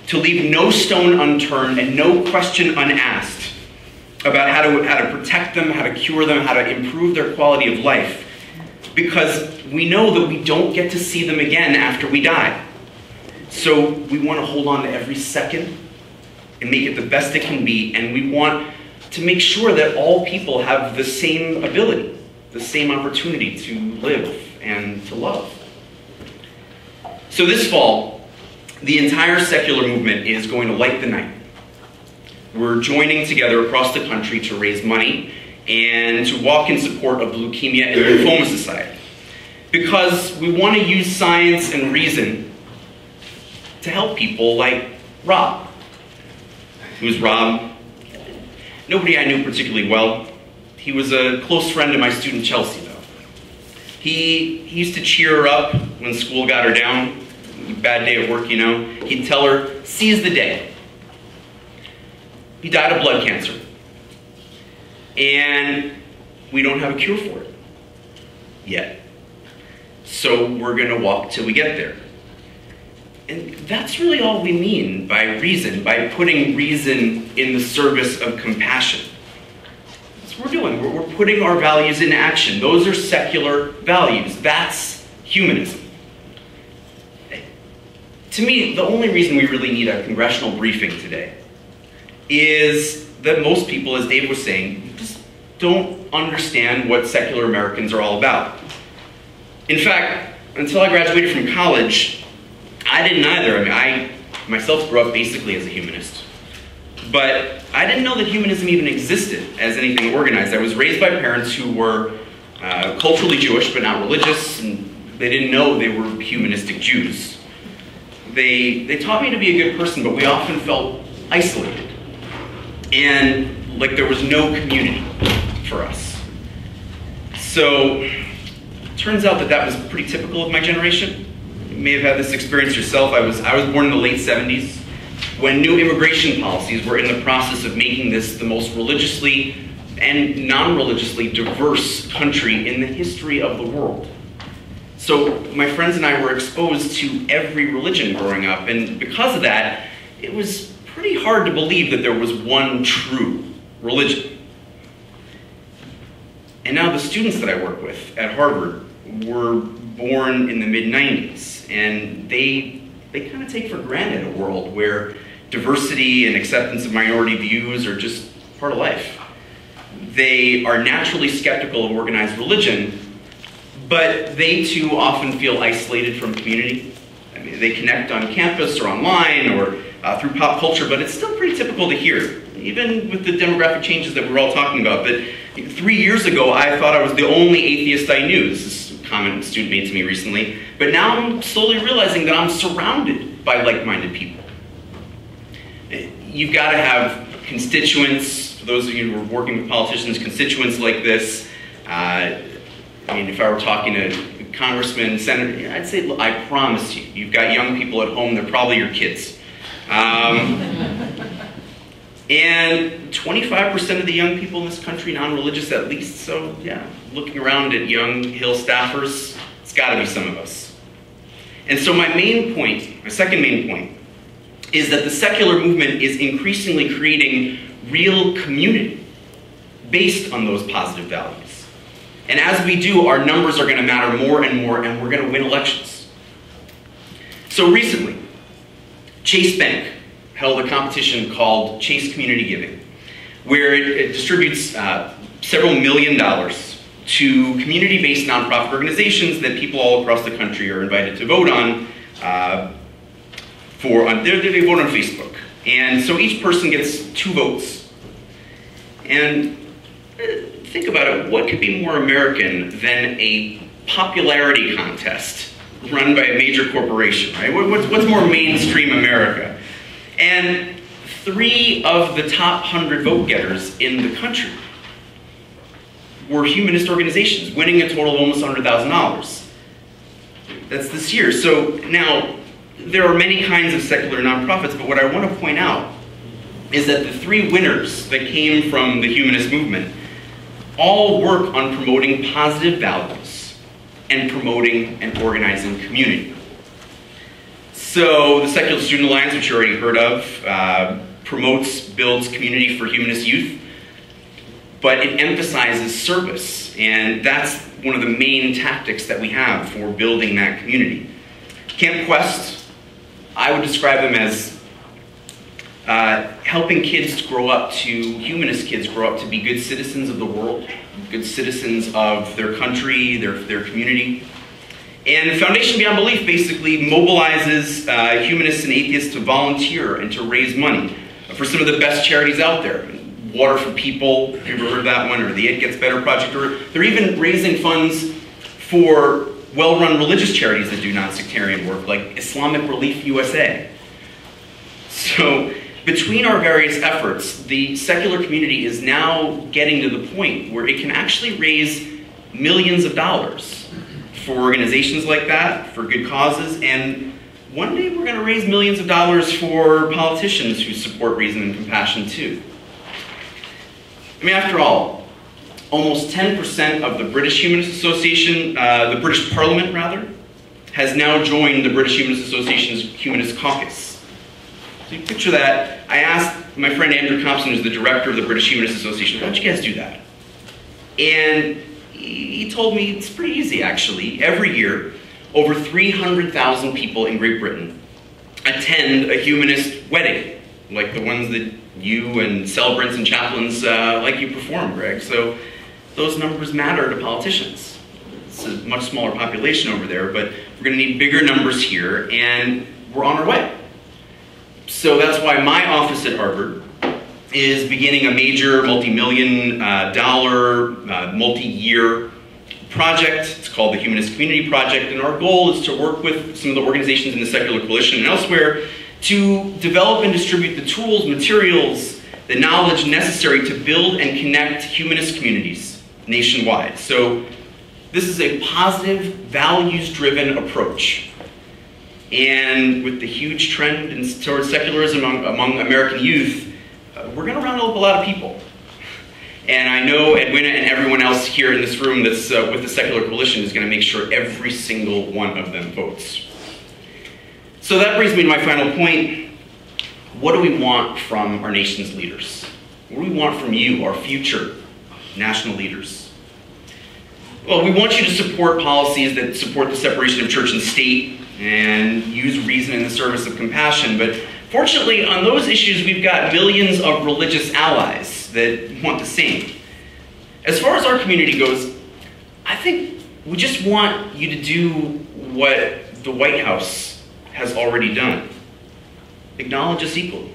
to leave no stone unturned and no question unasked about how to protect them, how to cure them, how to improve their quality of life, because we know that we don't get to see them again after we die. So we want to hold on to every second and make it the best it can be, and we want to make sure that all people have the same ability, the same opportunity to live and to love. So this fall, the entire secular movement is going to light the night. We're joining together across the country to raise money and to walk in support of the Leukemia and Lymphoma Society, because we want to use science and reason to help people like Rob. Who's Rob? Nobody I knew particularly well. He was a close friend of my student Chelsea, though. He used to cheer her up when school got her down. Bad day at work, you know. He'd tell her, seize the day. He died of blood cancer. And we don't have a cure for it yet. So we're going to walk till we get there. And that's really all we mean by reason, by putting reason in the service of compassion. That's what we're doing. We're putting our values in action. Those are secular values. That's humanism. To me, the only reason we really need a congressional briefing today is that most people, as Dave was saying, just don't understand what secular Americans are all about. In fact, until I graduated from college, I didn't either. I mean, I myself grew up basically as a humanist. But I didn't know that humanism even existed as anything organized. I was raised by parents who were culturally Jewish but not religious, and they didn't know they were humanistic Jews. They taught me to be a good person, but we often felt isolated. And like there was no community for us. So Turns out that that was pretty typical of my generation. You may have had this experience yourself. I was born in the late 70s when new immigration policies were in the process of making this the most religiously and non-religiously diverse country in the history of the world. So my friends and I were exposed to every religion growing up, and because of that, it was pretty hard to believe that there was one true religion. And now the students that I work with at Harvard were born in the mid-90s, and they kind of take for granted a world where diversity and acceptance of minority views are just part of life. They are naturally skeptical of organized religion, but they too often feel isolated from community. I mean, they connect on campus or online or through pop culture, but it's still pretty typical to hear, even with the demographic changes that we're all talking about. But 3 years ago, I thought I was the only atheist I knew. This is a comment a student made to me recently. But now I'm slowly realizing that I'm surrounded by like-minded people. You've got to have constituents, for those of you who are working with politicians, constituents like this. I mean, if I were talking to congressmen, senators, I'd say, look, I promise you, you've got young people at home, they're probably your kids. And 25% of the young people in this country, non-religious at least, so yeah, looking around at young Hill staffers, it's got to be some of us. And so my second main point, is that the secular movement is increasingly creating real community based on those positive values. And as we do, our numbers are going to matter more and more, and we're going to win elections. So recently, Chase Bank held a competition called Chase Community Giving, where it distributes several $1 million to community-based nonprofit organizations that people all across the country are invited to vote on. They vote on Facebook. And so each person gets 2 votes. And think about it, what could be more American than a popularity contest run by a major corporation, right? What's more mainstream America? And 3 of the top 100 vote getters in the country were humanist organizations, winning a total of almost $100,000. That's this year. So now, there are many kinds of secular nonprofits, but what I want to point out is that the 3 winners that came from the humanist movement all work on promoting positive values and promoting and organizing community. So the Secular Student Alliance, which you already heard of, builds community for humanist youth, but it emphasizes service, and that's one of the main tactics that we have for building that community. Camp Quest, I would describe them as helping kids grow up humanist kids grow up to be good citizens of the world, good citizens of their country, their community. And Foundation Beyond Belief basically mobilizes humanists and atheists to volunteer and to raise money for some of the best charities out there. Water for People, have you ever heard of that one? Or the It Gets Better Project. Or they're even raising funds for well-run religious charities that do non-sectarian work, like Islamic Relief USA. So between our various efforts, the secular community is now getting to the point where it can actually raise millions of dollars for organizations like that, for good causes, and one day we're going to raise millions of dollars for politicians who support reason and compassion too. I mean, after all, almost 10% of the British Humanist Association, the British Parliament rather, has now joined the British Humanist Association's Humanist Caucus. So you picture that. I asked my friend Andrew Compson, who's the director of the British Humanist Association, how'd you guys do that? And he told me it's pretty easy, actually. Every year, over 300,000 people in Great Britain attend a humanist wedding, like the ones that you and celebrants and chaplains like you perform, Greg. So those numbers matter to politicians. It's a much smaller population over there, but we're going to need bigger numbers here, and we're on our way. So that's why my office at Harvard is beginning a major multi-million dollar, multi-year project. It's called the Humanist Community Project, and our goal is to work with some of the organizations in the Secular Coalition and elsewhere to develop and distribute the tools, materials, the knowledge necessary to build and connect humanist communities nationwide. So This is a positive, values-driven approach. And with the huge trend towards secularism among American youth, we're going to round up a lot of people. And I know Edwina and everyone else here in this room that's with the Secular Coalition is going to make sure every single one of them votes. So that brings me to my final point. What do we want from our nation's leaders? What do we want from you, our future national leaders? Well, we want you to support policies that support the separation of church and state and use reason in the service of compassion. But fortunately, on those issues, we've got millions of religious allies that want the same. As far as our community goes, I think we just want you to do what the White House has already done. Acknowledge us equally.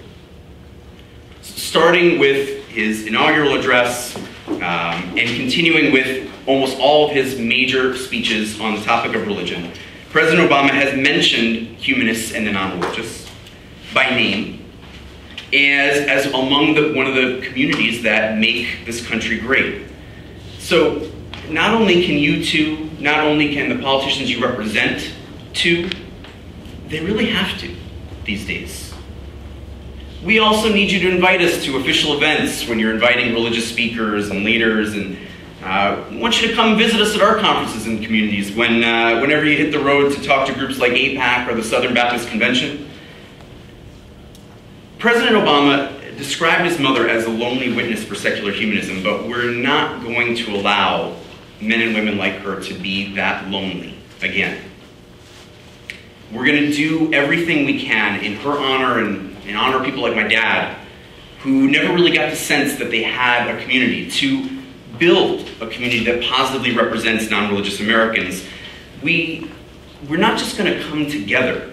Starting with his inaugural address and continuing with almost all of his major speeches on the topic of religion, President Obama has mentioned humanists and the non-religious by name as among one of the communities that make this country great. So not only can you two, not only can the politicians you represent two, they really have to these days. We also need you to invite us to official events when you're inviting religious speakers and leaders, and we want you to come visit us at our conferences and communities whenever you hit the road to talk to groups like AIPAC or the Southern Baptist Convention. President Obama described his mother as a lonely witness for secular humanism, but we're not going to allow men and women like her to be that lonely again. We're going to do everything we can in her honor and honor people like my dad, who never really got the sense that they had a community, to build a community that positively represents non-religious Americans. We're not just going to come together.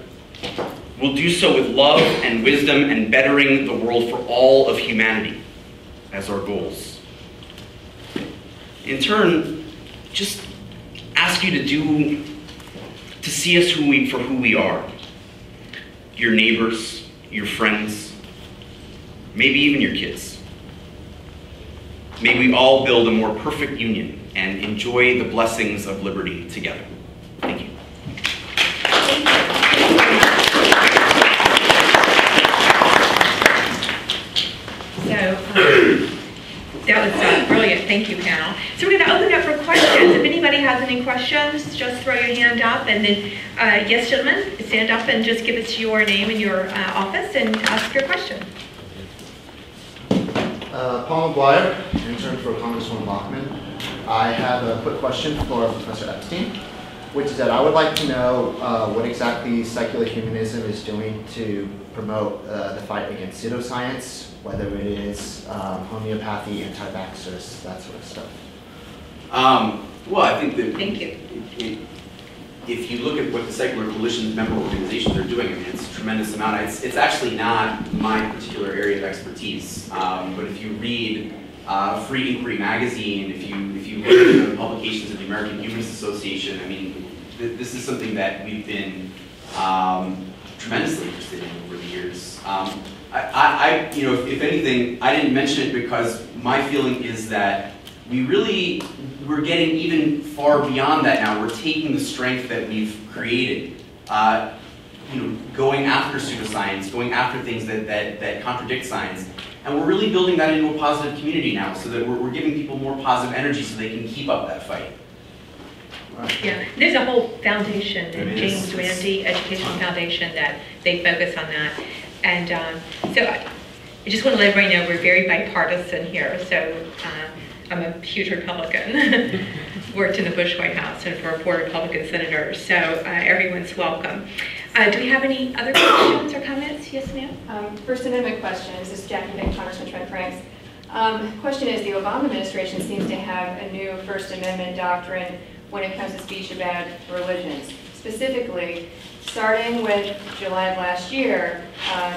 We'll do so with love and wisdom and bettering the world for all of humanity as our goals. In turn, just ask you to see us for who we are. Your neighbors, your friends, maybe even your kids. May we all build a more perfect union and enjoy the blessings of liberty together. Thank you. That was brilliant. Thank you, panel. So we're going to open up for questions. If anybody has any questions, just throw your hand up. And then, yes, gentlemen, stand up and just give us your name and your office and ask your question. Paul McGuire, intern for Congresswoman Bachmann. I have a quick question for Professor Epstein, which is that I would like to know what exactly secular humanism is doing to promote the fight against pseudoscience, whether it is homeopathy, anti-vaxxers, that sort of stuff. Well, I think that Thank you. If you look at what the Secular Coalition's member organizations are doing, I mean, it's a tremendous amount. It's actually not my particular area of expertise. But if you read Free Inquiry magazine, if you look at the publications of the American Humanist Association, I mean, this is something that we've been tremendously interested in over the years. You know, if anything, I didn't mention it because my feeling is that we're getting even far beyond that now. We're taking the strength that we've created, you know, going after pseudoscience, going after things that contradict science, and we're really building that into a positive community now, so that we're giving people more positive energy so they can keep up that fight. Right. Yeah, there's a whole foundation, James Randi Educational Foundation, that they focus on that. And so I just want to let everybody know we're very bipartisan here. So I'm a huge Republican, worked in the Bush White House and for 4 Republican senators. So everyone's welcome. Do we have any other questions or comments? Yes, ma'am? First Amendment question. This is Jackie Beck, Congressman Trent Franks. Question is, the Obama administration seems to have a new First Amendment doctrine when it comes to speech about religions. Specifically, starting with July of last year,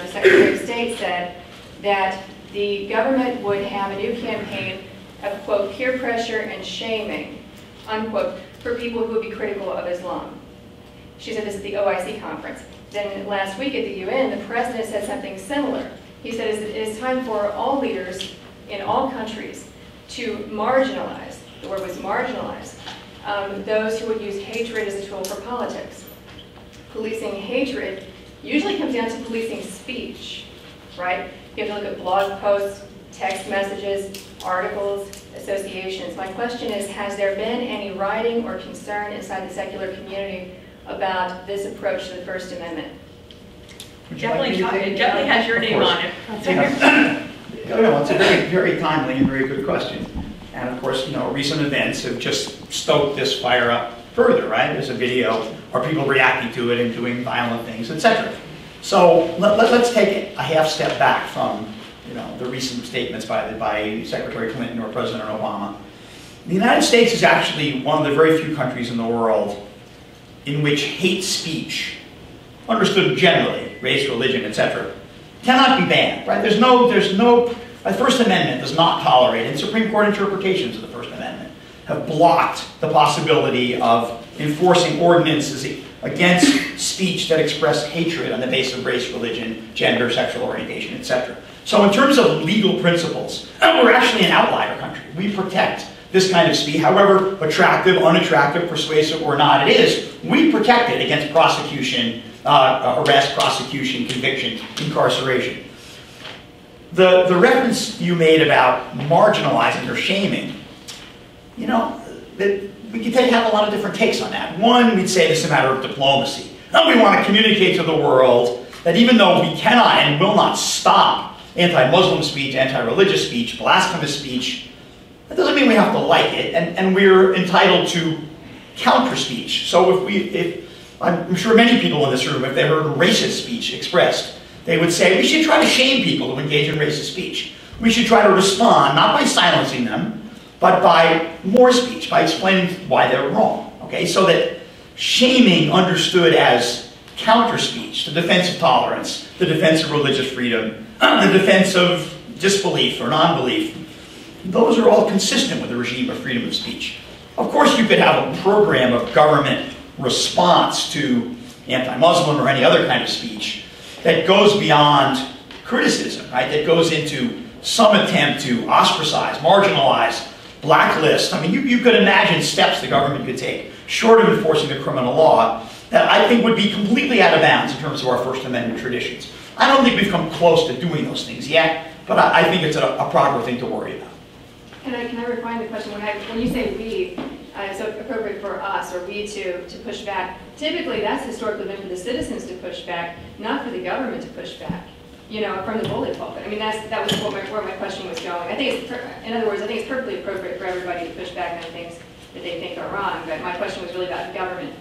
the Secretary of State said that the government would have a new campaign of, quote, peer pressure and shaming, unquote, for people who would be critical of Islam. She said this at the OIC conference. Then last week at the UN, the President said something similar. He said it is time for all leaders in all countries to marginalize, the word was marginalize, those who would use hatred as a tool for politics. Policing hatred usually comes down to policing speech, right? You have to look at blog posts, text messages, articles, associations. My question is, has there been any writing or concern inside the secular community about this approach to the First Amendment? Definitely has your name on it. No, it's a very, very timely and very good question. And of course, recent events have just stoked this fire up further, right? There's a video, are people reacting to it and doing violent things, etc. So let's take a half step back from the recent statements by Secretary Clinton or President Obama. The United States is actually one of the very few countries in the world in which hate speech, understood generally, race, religion, etc., cannot be banned, right? The First Amendment does not tolerate, and Supreme Court interpretations of the First Amendment have blocked the possibility of enforcing ordinances against speech that express hatred on the basis of race, religion, gender, sexual orientation, etc. So in terms of legal principles, we're actually an outlier country. We protect this kind of speech, however attractive, unattractive, persuasive or not it is, we protect it against prosecution, arrest, prosecution, conviction, incarceration. The reference you made about marginalizing or shaming, we could have a lot of different takes on that. One, we'd say this is a matter of diplomacy. And we want to communicate to the world that even though we cannot and will not stop anti-Muslim speech, anti-religious speech, blasphemous speech, that doesn't mean we have to like it, and we're entitled to counter speech. So I'm sure many people in this room, if they heard racist speech expressed, they would say, we should try to shame people who engage in racist speech. We should try to respond, not by silencing them, but by more speech, by explaining why they're wrong. Okay, so that shaming understood as counter speech, the defense of tolerance, the defense of religious freedom, the defense of disbelief or non-belief, those are all consistent with the regime of freedom of speech. Of course, you could have a program of government response to anti-Muslim or any other kind of speech that goes beyond criticism, right? That goes into some attempt to ostracize, marginalize, blacklist. I mean, you could imagine steps the government could take, short of enforcing the criminal law, that I think would be completely out of bounds in terms of our First Amendment traditions. I don't think we've come close to doing those things yet, but I think it's a proper thing to worry about. Can I refine the question? When you say we, so appropriate for us or we to push back, typically that's historically been for the citizens to push back, not for the government to push back, from the bully pulpit. I mean, that was where my question was going. I think in other words, I think it's perfectly appropriate for everybody to push back on things that they think are wrong, but my question was really about government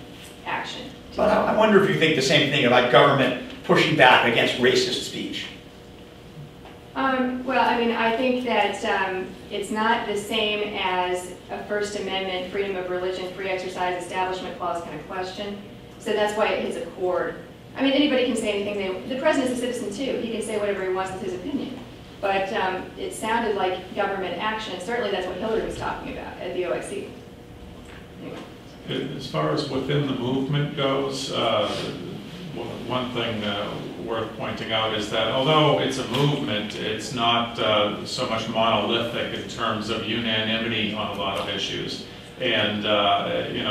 action. But I wonder if you think the same thing about government pushing back against racist speech. Well, I mean, I think that it's not the same as a First Amendment, freedom of religion, free exercise, establishment clause kind of question. So that's why it hits a chord. I mean, anybody can say anything. The president's a citizen too. He can say whatever he wants with his opinion. But it sounded like government action, and certainly that's what Hillary was talking about at the OIC. Anyway. As far as within the movement goes, one thing worth pointing out is that although it's a movement, it's not so much monolithic in terms of unanimity on a lot of issues. And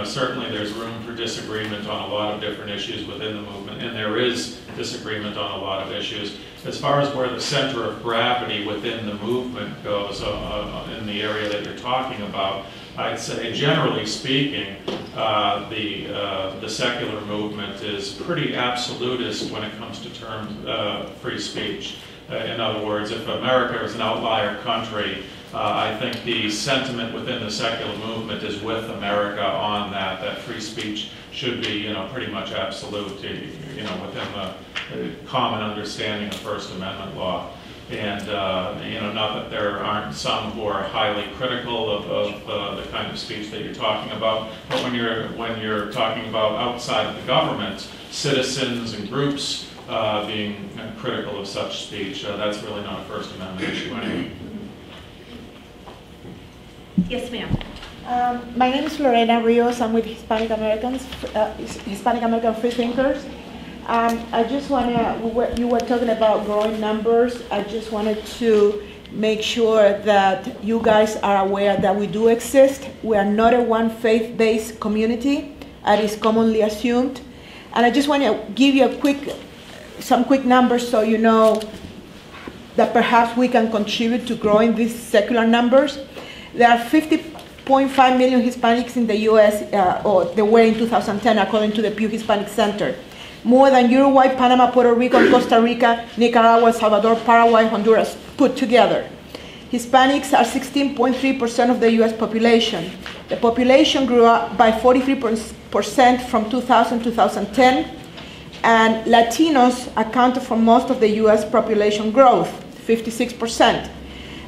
certainly there's room for disagreement on a lot of different issues within the movement, and there is disagreement on a lot of issues. As far as where the center of gravity within the movement goes, in the area that you're talking about, I'd say, generally speaking, the secular movement is pretty absolutist when it comes to terms free speech. In other words, if America is an outlier country, I think the sentiment within the secular movement is with America on that free speech should be, pretty much absolute, within the common understanding of First Amendment law. And, not that there aren't some who are highly critical of the kind of speech that you're talking about, but when you're talking about outside of the government, citizens and groups being critical of such speech, that's really not a First Amendment issue anyway. Yes, ma'am. My name is Lorena Rios. I'm with Hispanic American Free Thinkers. I just want to, you were talking about growing numbers. I just wanted to make sure that you guys are aware that we do exist. We are not a one faith-based community, as is commonly assumed. And I just want to give you some quick numbers so you know that perhaps we can contribute to growing these secular numbers. There are 50.5 million Hispanics in the US, or there were in 2010, according to the Pew Hispanic Center. More than Uruguay, Panama, Puerto Rico, Costa Rica, Nicaragua, El Salvador, Paraguay, Honduras put together. Hispanics are 16.3% of the US population. The population grew up by 43% from 2000 to 2010, and Latinos accounted for most of the US population growth, 56%.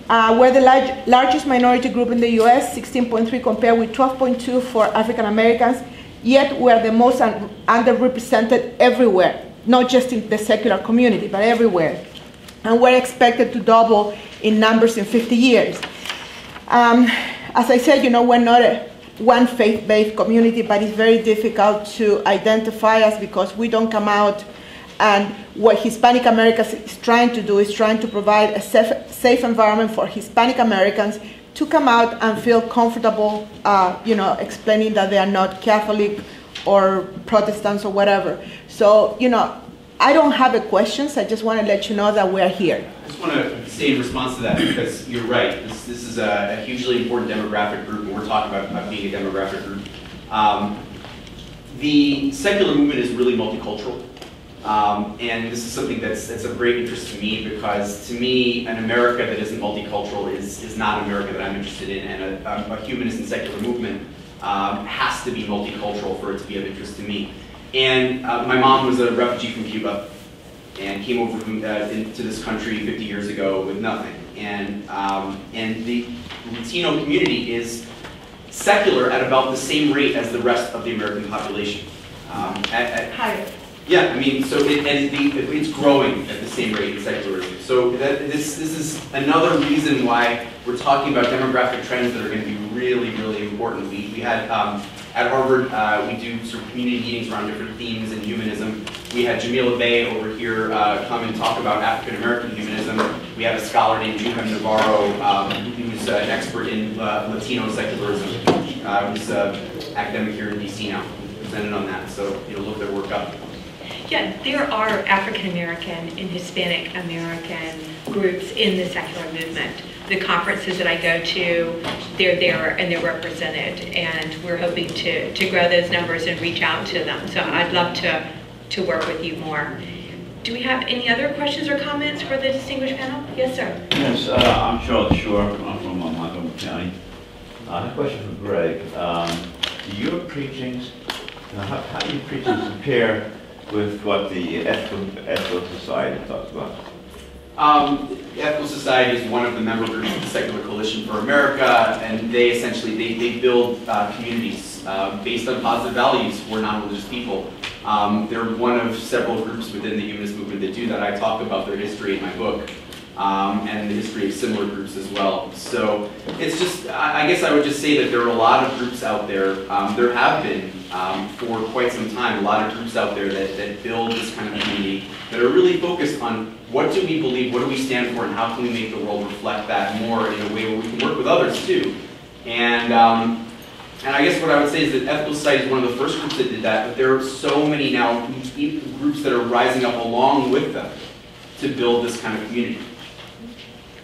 We're the largest minority group in the US, 16.3 compared with 12.2 for African Americans, yet we're the most underrepresented everywhere, not just in the secular community, but everywhere. And we're expected to double in numbers in 50 years. As I said, we're not a one faith-based community, but it's very difficult to identify us because we don't come out. And what Hispanic America is trying to do is trying to provide a safe environment for Hispanic Americans to come out and feel comfortable, explaining that they are not Catholic or Protestants or whatever. So, I don't have a questions. I just want to let you know that we're here. I just want to say in response to that, because you're right. This is a hugely important demographic group, and we're talking about being a demographic group. The secular movement is really multicultural. And this is something that's of great interest to me, because to me, an America that isn't multicultural is not an America that I'm interested in, and a humanist and secular movement has to be multicultural for it to be of interest to me. And my mom was a refugee from Cuba and came over into this country 50 years ago with nothing. And the Latino community is secular at about the same rate as the rest of the American population. Higher. Yeah, I mean, so it's growing at the same rate in secularism. So this is another reason why we're talking about demographic trends that are going to be really, really important. We had, at Harvard, we do sort of community meetings around different themes in humanism. We had Jamila Bay over here come and talk about African American humanism. We had a scholar named Juhan Navarro, who's an expert in Latino secularism, who's an academic here in DC now, presented on that. So, look their work up. Yeah, there are African American and Hispanic American groups in the secular movement. The conferences that I go to, they're there and they're represented, and we're hoping to grow those numbers and reach out to them. So I'd love to work with you more. Do we have any other questions or comments for the distinguished panel? Yes, sir. Yes, I'm Charles Shore. I'm from Montgomery County. I have a question for Greg. Your preachings, how do your preachings compare with what the Ethical Society talks about? The Ethical Society is one of the member groups of the Secular Coalition for America, and they essentially they build communities based on positive values for non-religious people. They're one of several groups within the humanist movement that do that. I talk about their history in my book, and the history of similar groups as well. So it's just, I guess I would just say that there are a lot of groups out there. There have been for quite some time, a lot of groups out there that build this kind of community that are really focused on what do we believe, what do we stand for, and how can we make the world reflect that more in a way where we can work with others too. And I guess what I would say is that Ethical Society is one of the first groups that did that, but there are so many now groups that are rising up along with them to build this kind of community.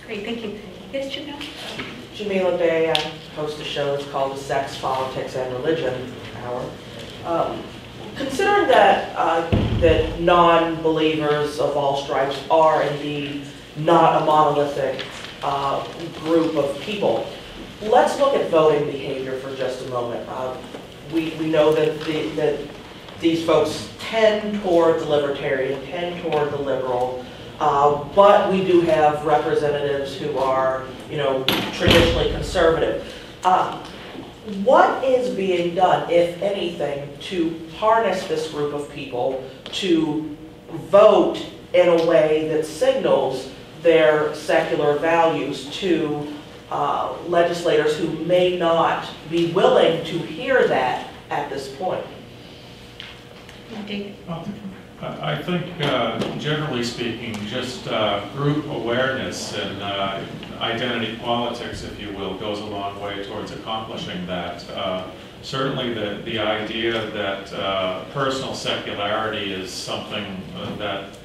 Great, thank you. Yes, Jamila? Jamila Bay, I host a show that's called the Sex, Politics, and Religion Hour. Considering that that non-believers of all stripes are indeed not a monolithic group of people, let's look at voting behavior for just a moment. We know that these folks tend toward the libertarian, tend toward the liberal, but we do have representatives who are, traditionally conservative. What is being done, if anything, to harness this group of people to vote in a way that signals their secular values to legislators who may not be willing to hear that at this point? I think, generally speaking, just group awareness and identity politics, if you will, goes a long way towards accomplishing that. Certainly the idea that personal secularity is something that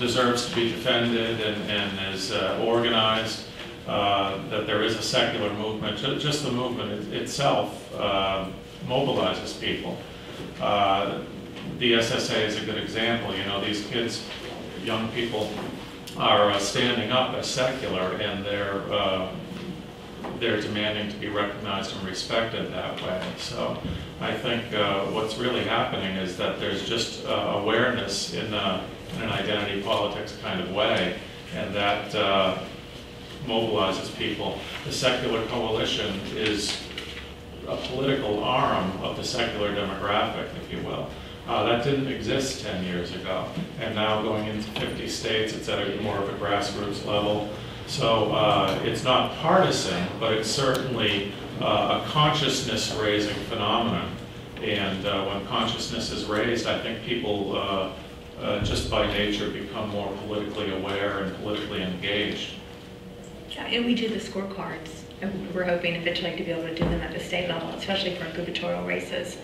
deserves to be defended and is organized, that there is a secular movement, just the movement itself mobilizes people. The SSA is a good example. You know, these kids, young people, are standing up as secular, and they're demanding to be recognized and respected that way. So I think what's really happening is that there's just awareness in an identity politics kind of way, and that mobilizes people. The Secular Coalition is a political arm of the secular demographic, if you will. That didn't exist 10 years ago, and now going into 50 states, it's at more of a grassroots level. So it's not partisan, but it's certainly a consciousness-raising phenomenon. And when consciousness is raised, I think people just by nature become more politically aware and politically engaged. Yeah, and we do the scorecards, and we're hoping eventually to be able to do them at the state level, especially for gubernatorial races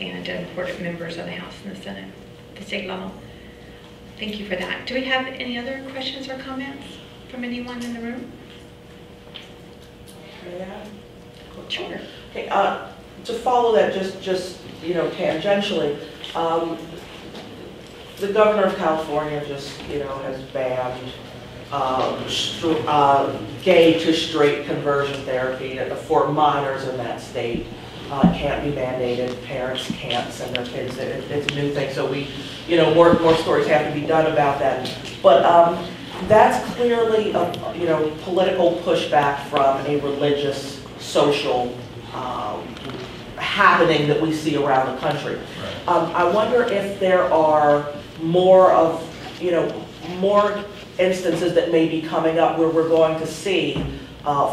and important members of the House and the Senate, the state level. Thank you for that. Do we have any other questions or comments from anyone in the room? Sure. Okay, to follow that, just you know, tangentially, the governor of California just has banned gay to straight conversion therapy for minors in that state. Can't be mandated. Parents can't send their kids. It's a new thing. So we, more stories have to be done about that. But that's clearly a political pushback from a religious, social happening that we see around the country. Right. I wonder if there are more of more instances that may be coming up where we're going to see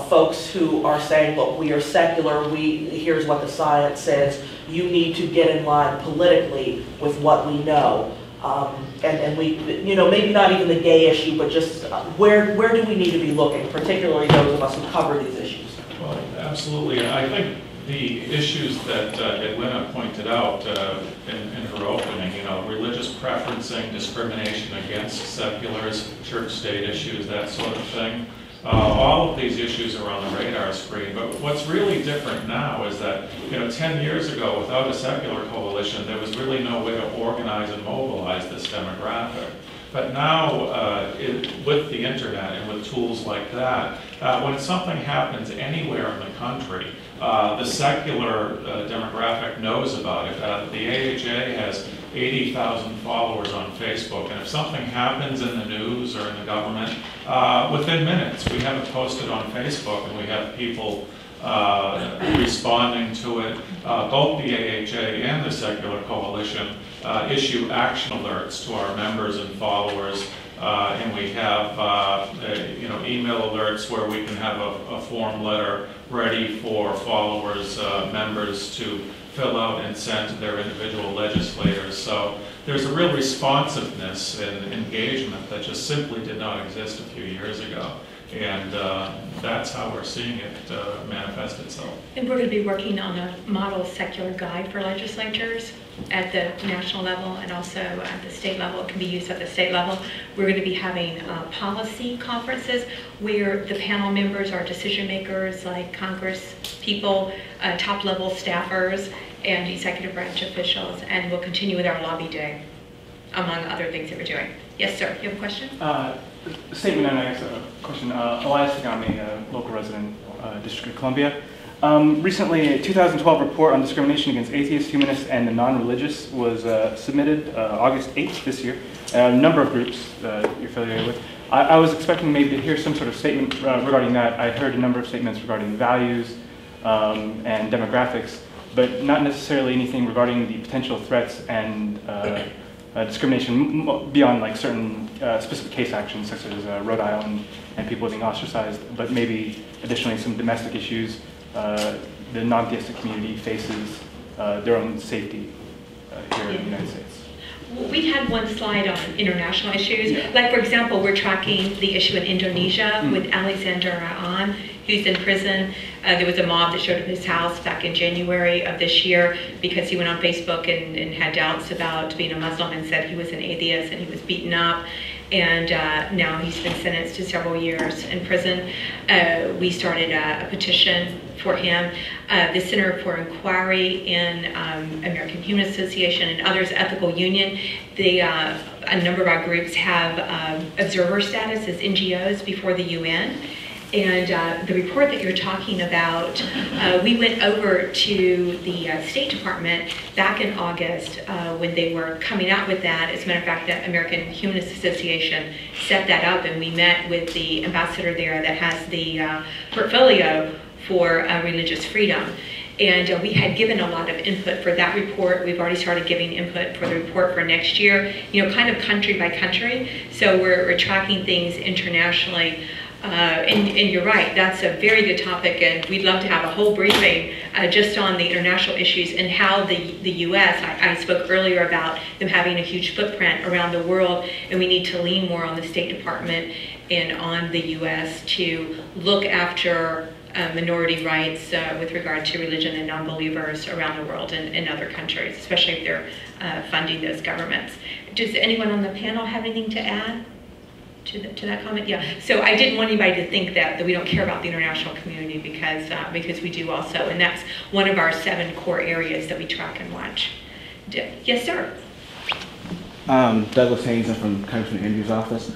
folks who are saying, look, we are secular, here's what the science says, you need to get in line politically with what we know. And we, maybe not even the gay issue, but just where do we need to be looking, particularly those of us who cover these issues? Well, absolutely. I think the issues that Edwina pointed out in her opening, religious preferencing, discrimination against seculars, church-state issues, that sort of thing. All of these issues are on the radar screen, but what's really different now is that 10 years ago, without a secular coalition, there was really no way to organize and mobilize this demographic. But now, with the internet and with tools like that, when something happens anywhere in the country, the secular demographic knows about it. The AHA has 80,000 followers on Facebook, and if something happens in the news or in the government, within minutes, we have it posted on Facebook, and we have people responding to it. Both the AHA and the Secular Coalition issue action alerts to our members and followers, and we have email alerts where we can have a form letter ready for followers, members to fill out and send to their individual legislators. So there's a real responsiveness and engagement that just simply did not exist a few years ago. And that's how we're seeing it manifest itself. And we're going to be working on a model secular guide for legislatures at the national level and also at the state level. It can be used at the state level. We're going to be having policy conferences where the panel members are decision makers like Congress people, top level staffers, and executive branch officials. And we'll continue with our lobby day, among other things that we're doing. Yes, sir. You have a question? A statement and I guess a question. Elias Tagami, a local resident, District of Columbia. Recently, a 2012 report on discrimination against atheists, humanists, and the non-religious was submitted August 8th this year. A number of groups you're familiar with. I was expecting maybe to hear some sort of statement regarding that. I heard a number of statements regarding values and demographics, but not necessarily anything regarding the potential threats and discrimination beyond like certain specific case actions, such as Rhode Island and people being ostracized, but maybe additionally some domestic issues. The non-theistic community faces their own safety here in the United States. We had one slide on international issues. Like, for example, we're tracking the issue in Indonesia with Alexander Aan, who's in prison. There was a mob that showed up at his house back in January of this year because he went on Facebook and had doubts about being a Muslim and said he was an atheist, and he was beaten up. And now he's been sentenced to several years in prison. We started a petition for him. The Center for Inquiry in American Humanist Association and others, Ethical Union, a number of our groups have observer status as NGOs before the UN. And the report that you're talking about, we went over to the State Department back in August when they were coming out with that. As a matter of fact, the American Humanist Association set that up, and we met with the ambassador there that has the portfolio for religious freedom. And we had given a lot of input for that report. We've already started giving input for the report for next year, kind of country by country. So we're tracking things internationally. And you're right, that's a very good topic, and we'd love to have a whole briefing just on the international issues and how the U.S., I spoke earlier about them having a huge footprint around the world, and we need to lean more on the State Department and on the U.S. to look after minority rights with regard to religion and non-believers around the world and in other countries, especially if they're funding those governments. Does anyone on the panel have anything to add to that comment? Yeah. So I didn't want anybody to think that we don't care about the international community, because we do also, and that's one of our 7 core areas that we track and watch. Yes, sir. Douglas Haynes, I'm from Congressman Andrews' office.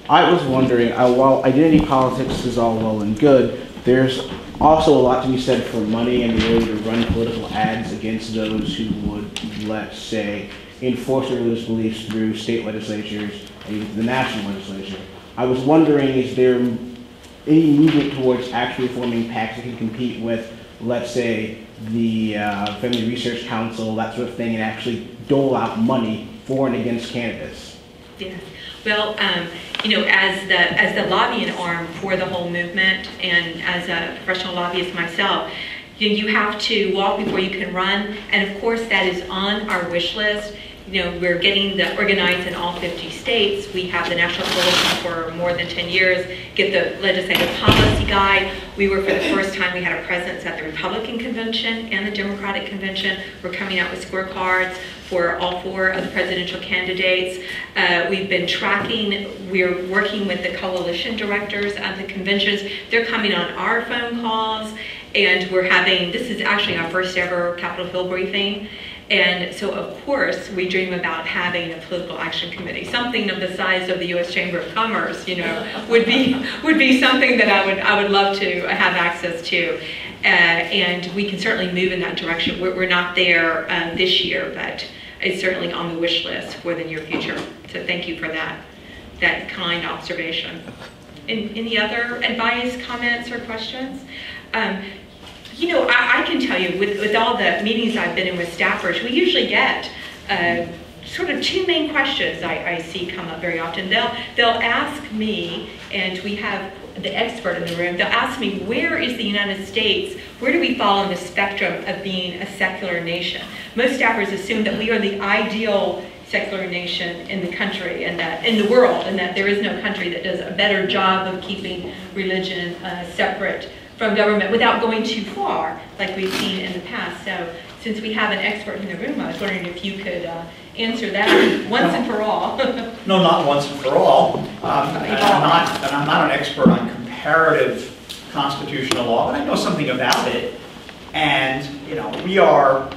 I was wondering, while identity politics is all well and good, there's also a lot to be said for money and the ability to run political ads against those who would, let's say, enforce their religious beliefs through state legislatures and even the national legislature. I was wondering, is there any movement towards actually forming PACs that can compete with, let's say, the Family Research Council, that sort of thing, and actually dole out money for and against candidates? Yeah. Well, as the lobbying arm for the whole movement, and as a professional lobbyist myself, you have to walk before you can run, and of course that is on our wish list. We're getting organized in all 50 states. We have the National Coalition for more than 10 years, get the legislative policy guide. We were, for the first time, we had a presence at the Republican convention and the Democratic convention. We're coming out with scorecards for all 4 of the presidential candidates. We've been tracking, we're working with the coalition directors at the conventions. They're coming on our phone calls, and we're having, this is actually our first ever Capitol Hill briefing. And so, of course, we dream about having a political action committee, something of the size of the U.S. Chamber of Commerce. Would be something that I would love to have access to, and we can certainly move in that direction. We're not there this year, but it's certainly on the wish list for the near future. So, thank you for that kind observation. Any other advice, comments, or questions? I can tell you, with all the meetings I've been in with staffers, we usually get sort of 2 main questions I see come up very often. They'll ask me, and we have the expert in the room, they'll ask me, where is the United States? Where do we fall on the spectrum of being a secular nation? Most staffers assume that we are the ideal secular nation in the country, and that in the world, and that there is no country that does a better job of keeping religion separate from government without going too far, like we've seen in the past. So, since we have an expert in the room, I was wondering if you could answer that once and for all. No, not once and for all. I'm not an expert on comparative constitutional law, but I know something about it. And we are,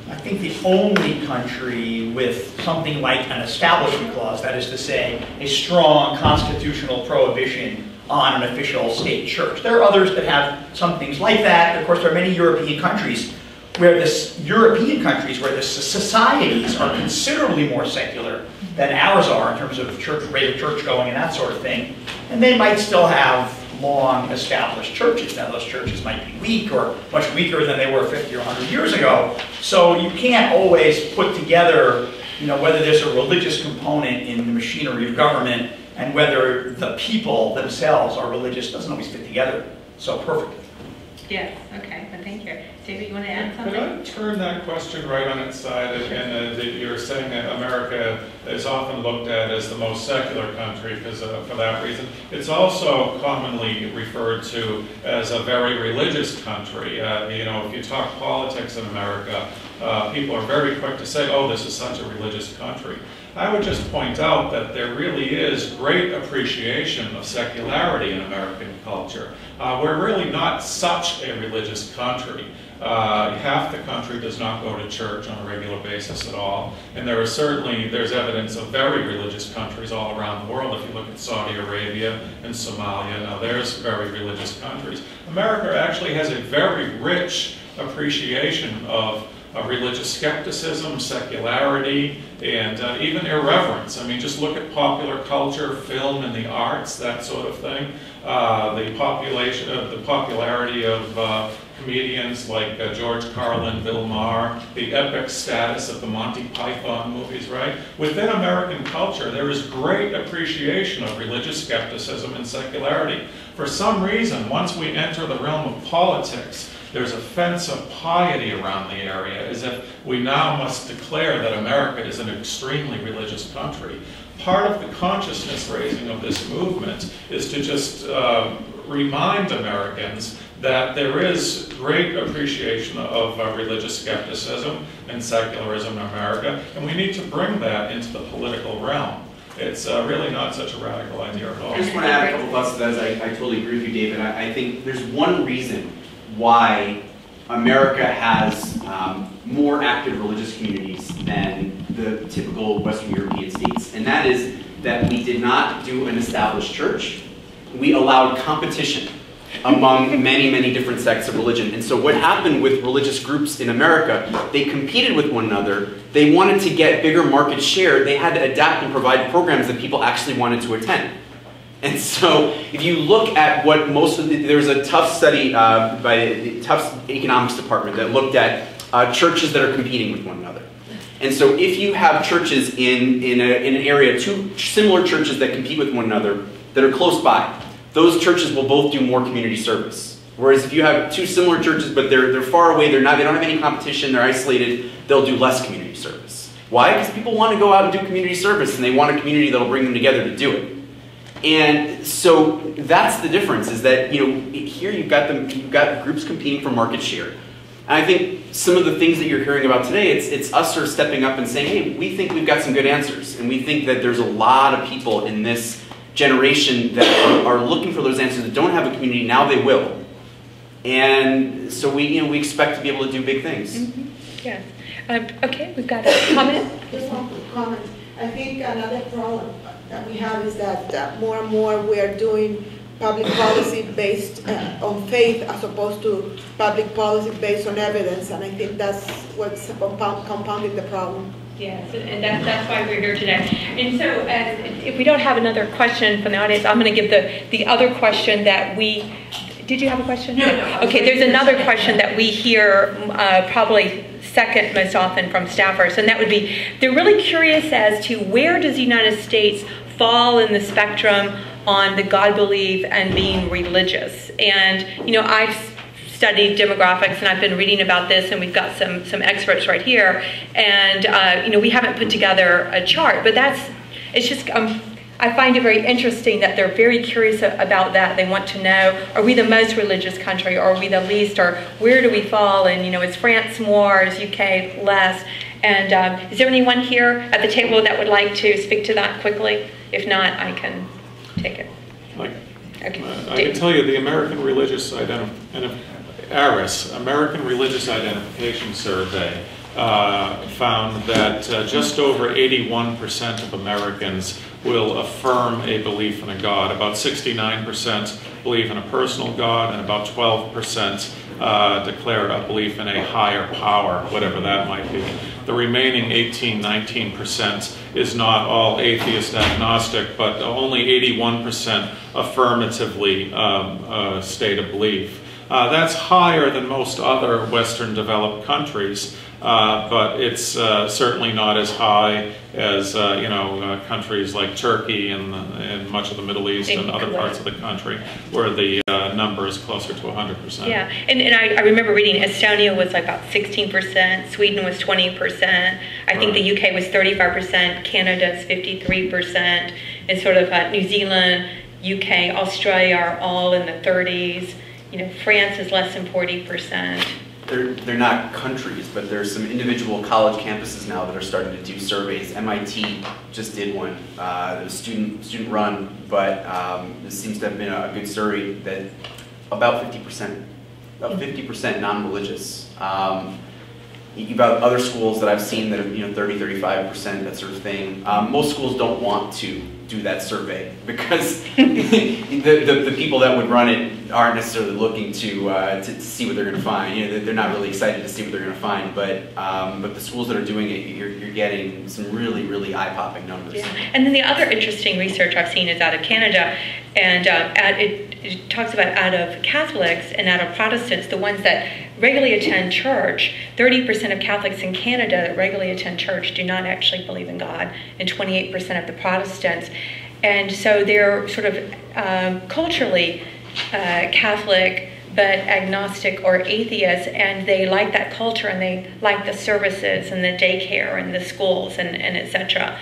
I think, the only country with something like an establishment clause, that is to say, a strong constitutional prohibition on an official state church. There are others that have some things like that. Of course, there are many European countries where the societies are considerably more secular than ours are in terms of rate of church going and that sort of thing. And they might still have long established churches. Now, those churches might be weak or much weaker than they were 50 or 100 years ago. So you can't always put together, whether there's a religious component in the machinery of government and whether the people themselves are religious. Doesn't always fit together so perfectly. Yes, okay, well, thank you. David, you want to add Could something? I turn that question right on its side? And that you're saying that America is often looked at as the most secular country because for that reason. It's also commonly referred to as a very religious country. You know, if you talk politics in America, people are very quick to say, oh, this is such a religious country. I would just point out that there really is great appreciation of secularity in American culture. We're really not such a religious country. Half the country does not go to church on a regular basis at all. And there's evidence of very religious countries all around the world. If you look at Saudi Arabia and Somalia, now there's very religious countries. America actually has a very rich appreciation of religious skepticism, secularity, and even irreverence. I mean, just look at popular culture, film and the arts, that sort of thing. The popularity of comedians like George Carlin, Bill Maher, the epic status of the Monty Python movies, right? Within American culture, there is great appreciation of religious skepticism and secularity. For some reason, once we enter the realm of politics, there's a fence of piety around the area, as if we now must declare that America is an extremely religious country. Part of the consciousness raising of this movement is to just remind Americans that there is great appreciation of religious skepticism and secularism in America, and we need to bring that into the political realm. It's really not such a radical idea at all. I just want to add a couple thoughts to that. I totally agree with you, David. I think there's one reason why America has more active religious communities than the typical Western European states, and that is that we did not do an established church. We allowed competition among many, many different sects of religion. And so what happened with religious groups in America, they competed with one another. They wanted to get bigger market share. They had to adapt and provide programs that people actually wanted to attend. And so if you look at what there's a Tufts study by the Tufts Economics Department that looked at churches that are competing with one another. And so if you have churches in an area, two similar churches that compete with one another that are close by, those churches will both do more community service. Whereas if you have two similar churches but they're far away, they don't have any competition, they're isolated, they'll do less community service. Why? Because people want to go out and do community service and they want a community that'll bring them together to do it. And so that's the difference, is that, you know, here you've got groups competing for market share. And I think some of the things that you're hearing about today, it's us sort of stepping up and saying, hey, we think we've got some good answers. And we think that there's a lot of people in this generation that are looking for those answers that don't have a community. Now they will. And so we expect to be able to do big things. Mm-hmm. Yeah. Okay, we've got a comment. Just one quick comment. I think another problem that we have is that more and more we are doing public policy based on faith as opposed to public policy based on evidence, and I think that's what's compounding the problem. Yes, and that's why we're here today. And so if we don't have another question from the audience, I'm going to give the other question that we... Did you have a question? No. Okay, there's another question that we hear probably second most often from staffers, and that would be, they're really curious as to where does the United States fall in the spectrum on the God belief and being religious. And, you know, I've studied demographics and I've been reading about this, and we've got some experts right here, and, you know, we haven't put together a chart, but it's just, I find it very interesting that they're very curious about that. They want to know, are we the most religious country, or are we the least, or where do we fall? And, you know, is France more, is UK less? And is there anyone here at the table that would like to speak to that quickly? If not, I can take it. Okay. Okay. I can tell you the American Religious ARIS, American Religious Identification Survey, found that just over 81% of Americans will affirm a belief in a God. About 69% believe in a personal God, and about 12% declare a belief in a higher power, whatever that might be. The remaining 19% is not all atheist agnostic, but only 81% affirmatively state a belief. That's higher than most other Western developed countries. but it's certainly not as high as countries like Turkey and much of the Middle East and other parts of the country, where the number is closer to 100%. Yeah, and I remember reading Estonia was like about 16%, Sweden was 20%, I think the UK was 35%, Canada's 53%, and sort of New Zealand, UK, Australia are all in the 30s. France is less than 40%. They're not countries, but there's some individual college campuses now that are starting to do surveys. MIT just did one. It was student run, but this seems to have been a good survey that about 50% non-religious. About other schools that I've seen that have 30, 35%, that sort of thing. Most schools don't want to do that survey because the people that would run it aren't necessarily looking to see what they're going to find. They're not really excited to see what they're going to find. But the schools that are doing it, you're getting some really, really eye-popping numbers. Yeah. And then the other interesting research I've seen is out of Canada, and it talks about out of Catholics and out of Protestants, the ones that regularly attend church. 30% of Catholics in Canada that regularly attend church do not actually believe in God, and 28% of the Protestants. And so they're sort of culturally Catholic, but agnostic or atheist, and they like that culture, and they like the services and the daycare and the schools and etc.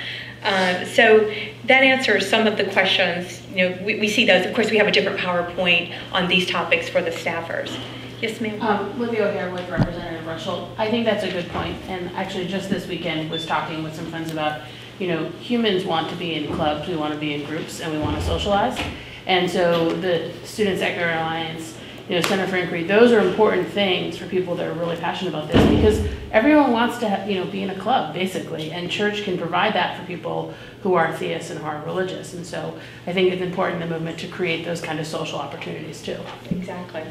So that answers some of the questions. We see those. Of course, we have a different PowerPoint on these topics for the staffers. Yes, ma'am. Livia here with Representative Russell. I think that's a good point. And actually, just this weekend, was talking with some friends about, humans want to be in clubs, we want to be in groups, and we want to socialize. And so the Student Secular Alliance, Center for Inquiry, those are important things for people that are really passionate about this, because everyone wants to be in a club, basically, and church can provide that for people who are theists and who are religious. And so I think it's important in the movement to create those kind of social opportunities too. Exactly.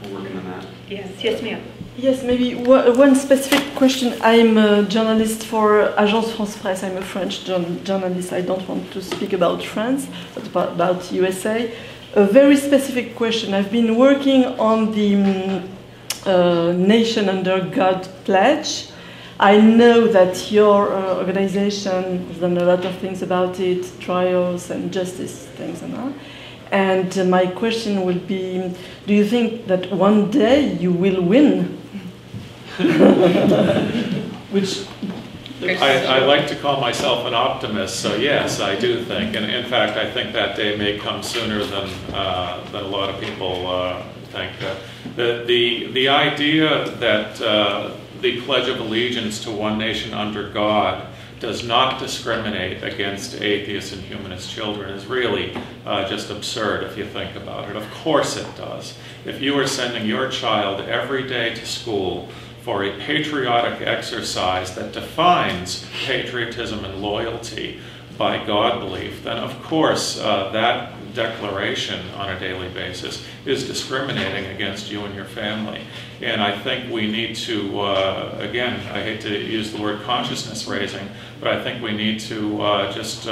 We're working on that. Yes, ma'am. Yes, maybe one specific question. I'm a journalist for Agence France-Presse. I'm a French journalist. I don't want to speak about France, but about USA. A very specific question. I've been working on the Nation Under God pledge. I know that your organization has done a lot of things about it, trials and justice things and all. And my question would be, do you think that one day you will win? Which I like to call myself an optimist, so yes, I do think. And in fact, I think that day may come sooner than a lot of people think. The idea that the Pledge of Allegiance to one nation under God does not discriminate against atheist and humanist children is really just absurd if you think about it. Of course it does. If you are sending your child every day to school for a patriotic exercise that defines patriotism and loyalty by God belief, then of course that declaration on a daily basis is discriminating against you and your family. And I think we need to, again, I hate to use the word consciousness raising, but I think we need to just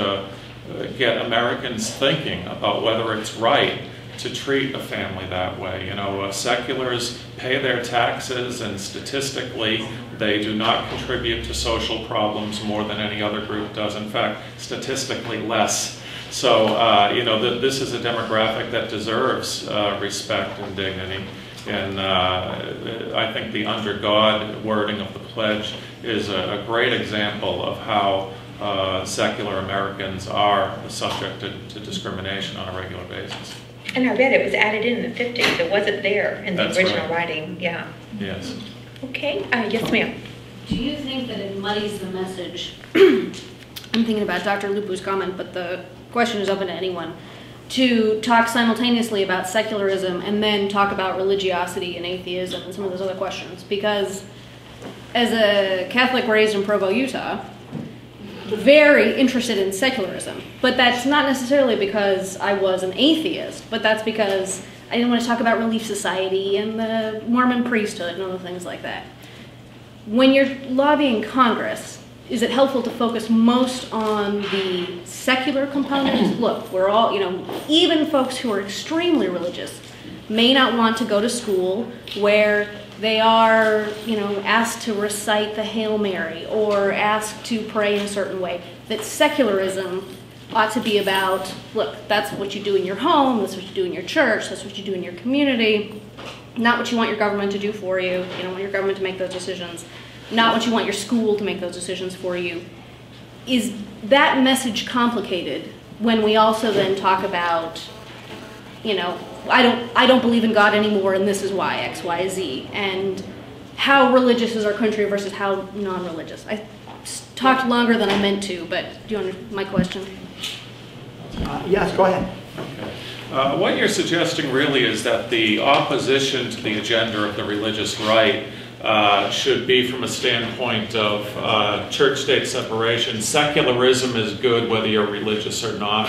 get Americans thinking about whether it's right to treat a family that way. Seculars pay their taxes, and statistically they do not contribute to social problems more than any other group does. In fact, statistically less. So, this is a demographic that deserves respect and dignity. And I think the under God wording of the pledge is a great example of how secular Americans are subject to discrimination on a regular basis. And I read it was added in the 50s. It wasn't there in the That's original right. writing. Yeah. Yes. Okay. Yes, ma'am. Do you think that it muddies the message? I'm thinking about Dr. Lupu's comment, but the question is open to anyone. To talk simultaneously about secularism and then talk about religiosity and atheism and some of those other questions. Because as a Catholic raised in Provo, Utah, very interested in secularism. But that's not necessarily because I was an atheist, but that's because I didn't want to talk about Relief Society and the Mormon priesthood and other things like that. When you're lobbying Congress, is it helpful to focus most on the secular components? Look, we're all, even folks who are extremely religious may not want to go to school where they are, you know, asked to recite the Hail Mary or asked to pray in a certain way, that secularism ought to be about, look, that's what you do in your home, that's what you do in your church, that's what you do in your community, not what you want your government to do for you. You don't want your government to make those decisions, not what you want your school to make those decisions for you. Is that message complicated when we also then talk about, you know, I don't believe in God anymore, and this is why, X, Y, Z, and how religious is our country versus how non-religious? I talked longer than I meant to, but do you understand my question? Yes, go ahead. Okay. What you're suggesting really is that the opposition to the agenda of the religious right should be from a standpoint of church-state separation. Secularism is good whether you're religious or not.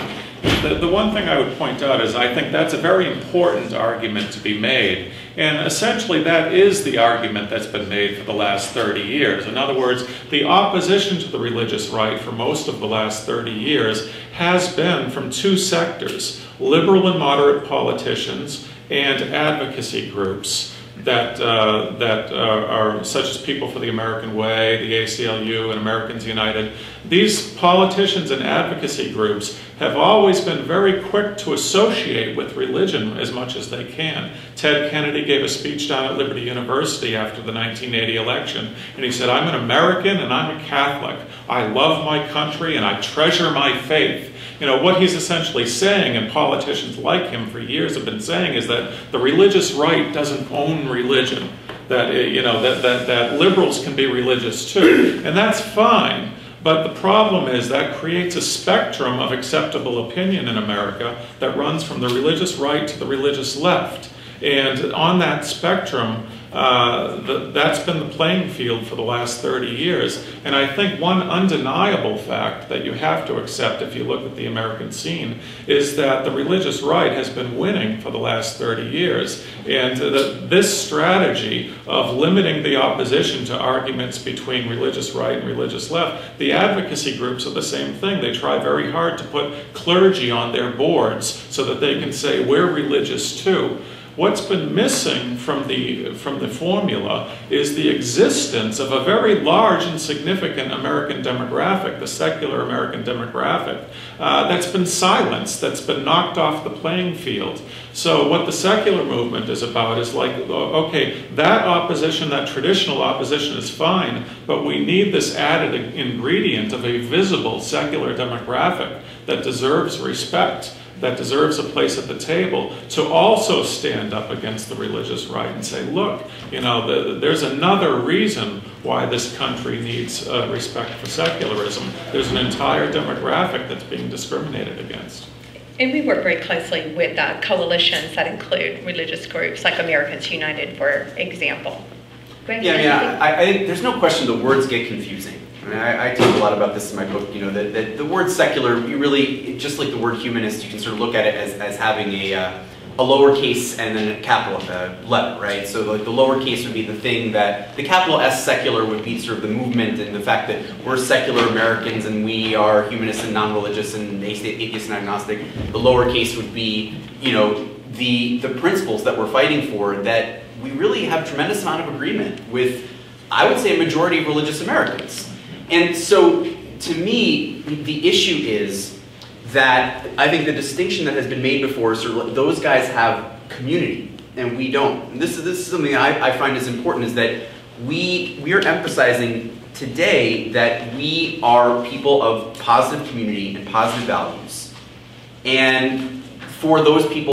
The one thing I would point out is I think that's a very important argument to be made. And essentially that is the argument that's been made for the last 30 years. In other words, the opposition to the religious right for most of the last 30 years has been from two sectors: liberal and moderate politicians and advocacy groups that are such as People for the American Way, the ACLU, and Americans United. These politicians and advocacy groups have always been very quick to associate with religion as much as they can. Ted Kennedy gave a speech down at Liberty University after the 1980 election, and he said, "I'm an American and I'm a Catholic. I love my country and I treasure my faith." You know, what he's essentially saying, and politicians like him for years have been saying, is that the religious right doesn't own religion. That, you know, that liberals can be religious too. And that's fine. But the problem is that creates a spectrum of acceptable opinion in America that runs from the religious right to the religious left. And on that spectrum, that's been the playing field for the last 30 years. And I think one undeniable fact that you have to accept if you look at the American scene is that the religious right has been winning for the last 30 years. And this strategy of limiting the opposition to arguments between religious right and religious left, the advocacy groups are the same thing. They try very hard to put clergy on their boards so that they can say, we're religious too. What's been missing from the formula is the existence of a very large and significant American demographic, the secular American demographic, that's been silenced, that's been knocked off the playing field. So what the secular movement is about is like, okay, that opposition, that traditional opposition is fine, but we need this added ingredient of a visible secular demographic that deserves respect, that deserves a place at the table, to also stand up against the religious right and say, look, you know, there's another reason why this country needs respect for secularism. There's an entire demographic that's being discriminated against. And we work very closely with coalitions that include religious groups like Americans United, for example. Greg, yeah, I think there's no question the words get confusing. I mean, I talk a lot about this in my book, you know, that the word secular, you really, just like the word humanist, you can sort of look at it as having a lowercase and then a capital letter, right? So like the lowercase would be the thing that, the capital S secular would be sort of the movement and the fact that we're secular Americans and we are humanists and non-religious and atheists and agnostic. The lowercase would be, you know, the principles that we're fighting for, that we really have a tremendous amount of agreement with, I would say, a majority of religious Americans. And so, to me, the issue is that I think the distinction that has been made before is sort of like those guys have community and we don't. And this is something I find is important, is that we are emphasizing today that we are people of positive community and positive values. And for those people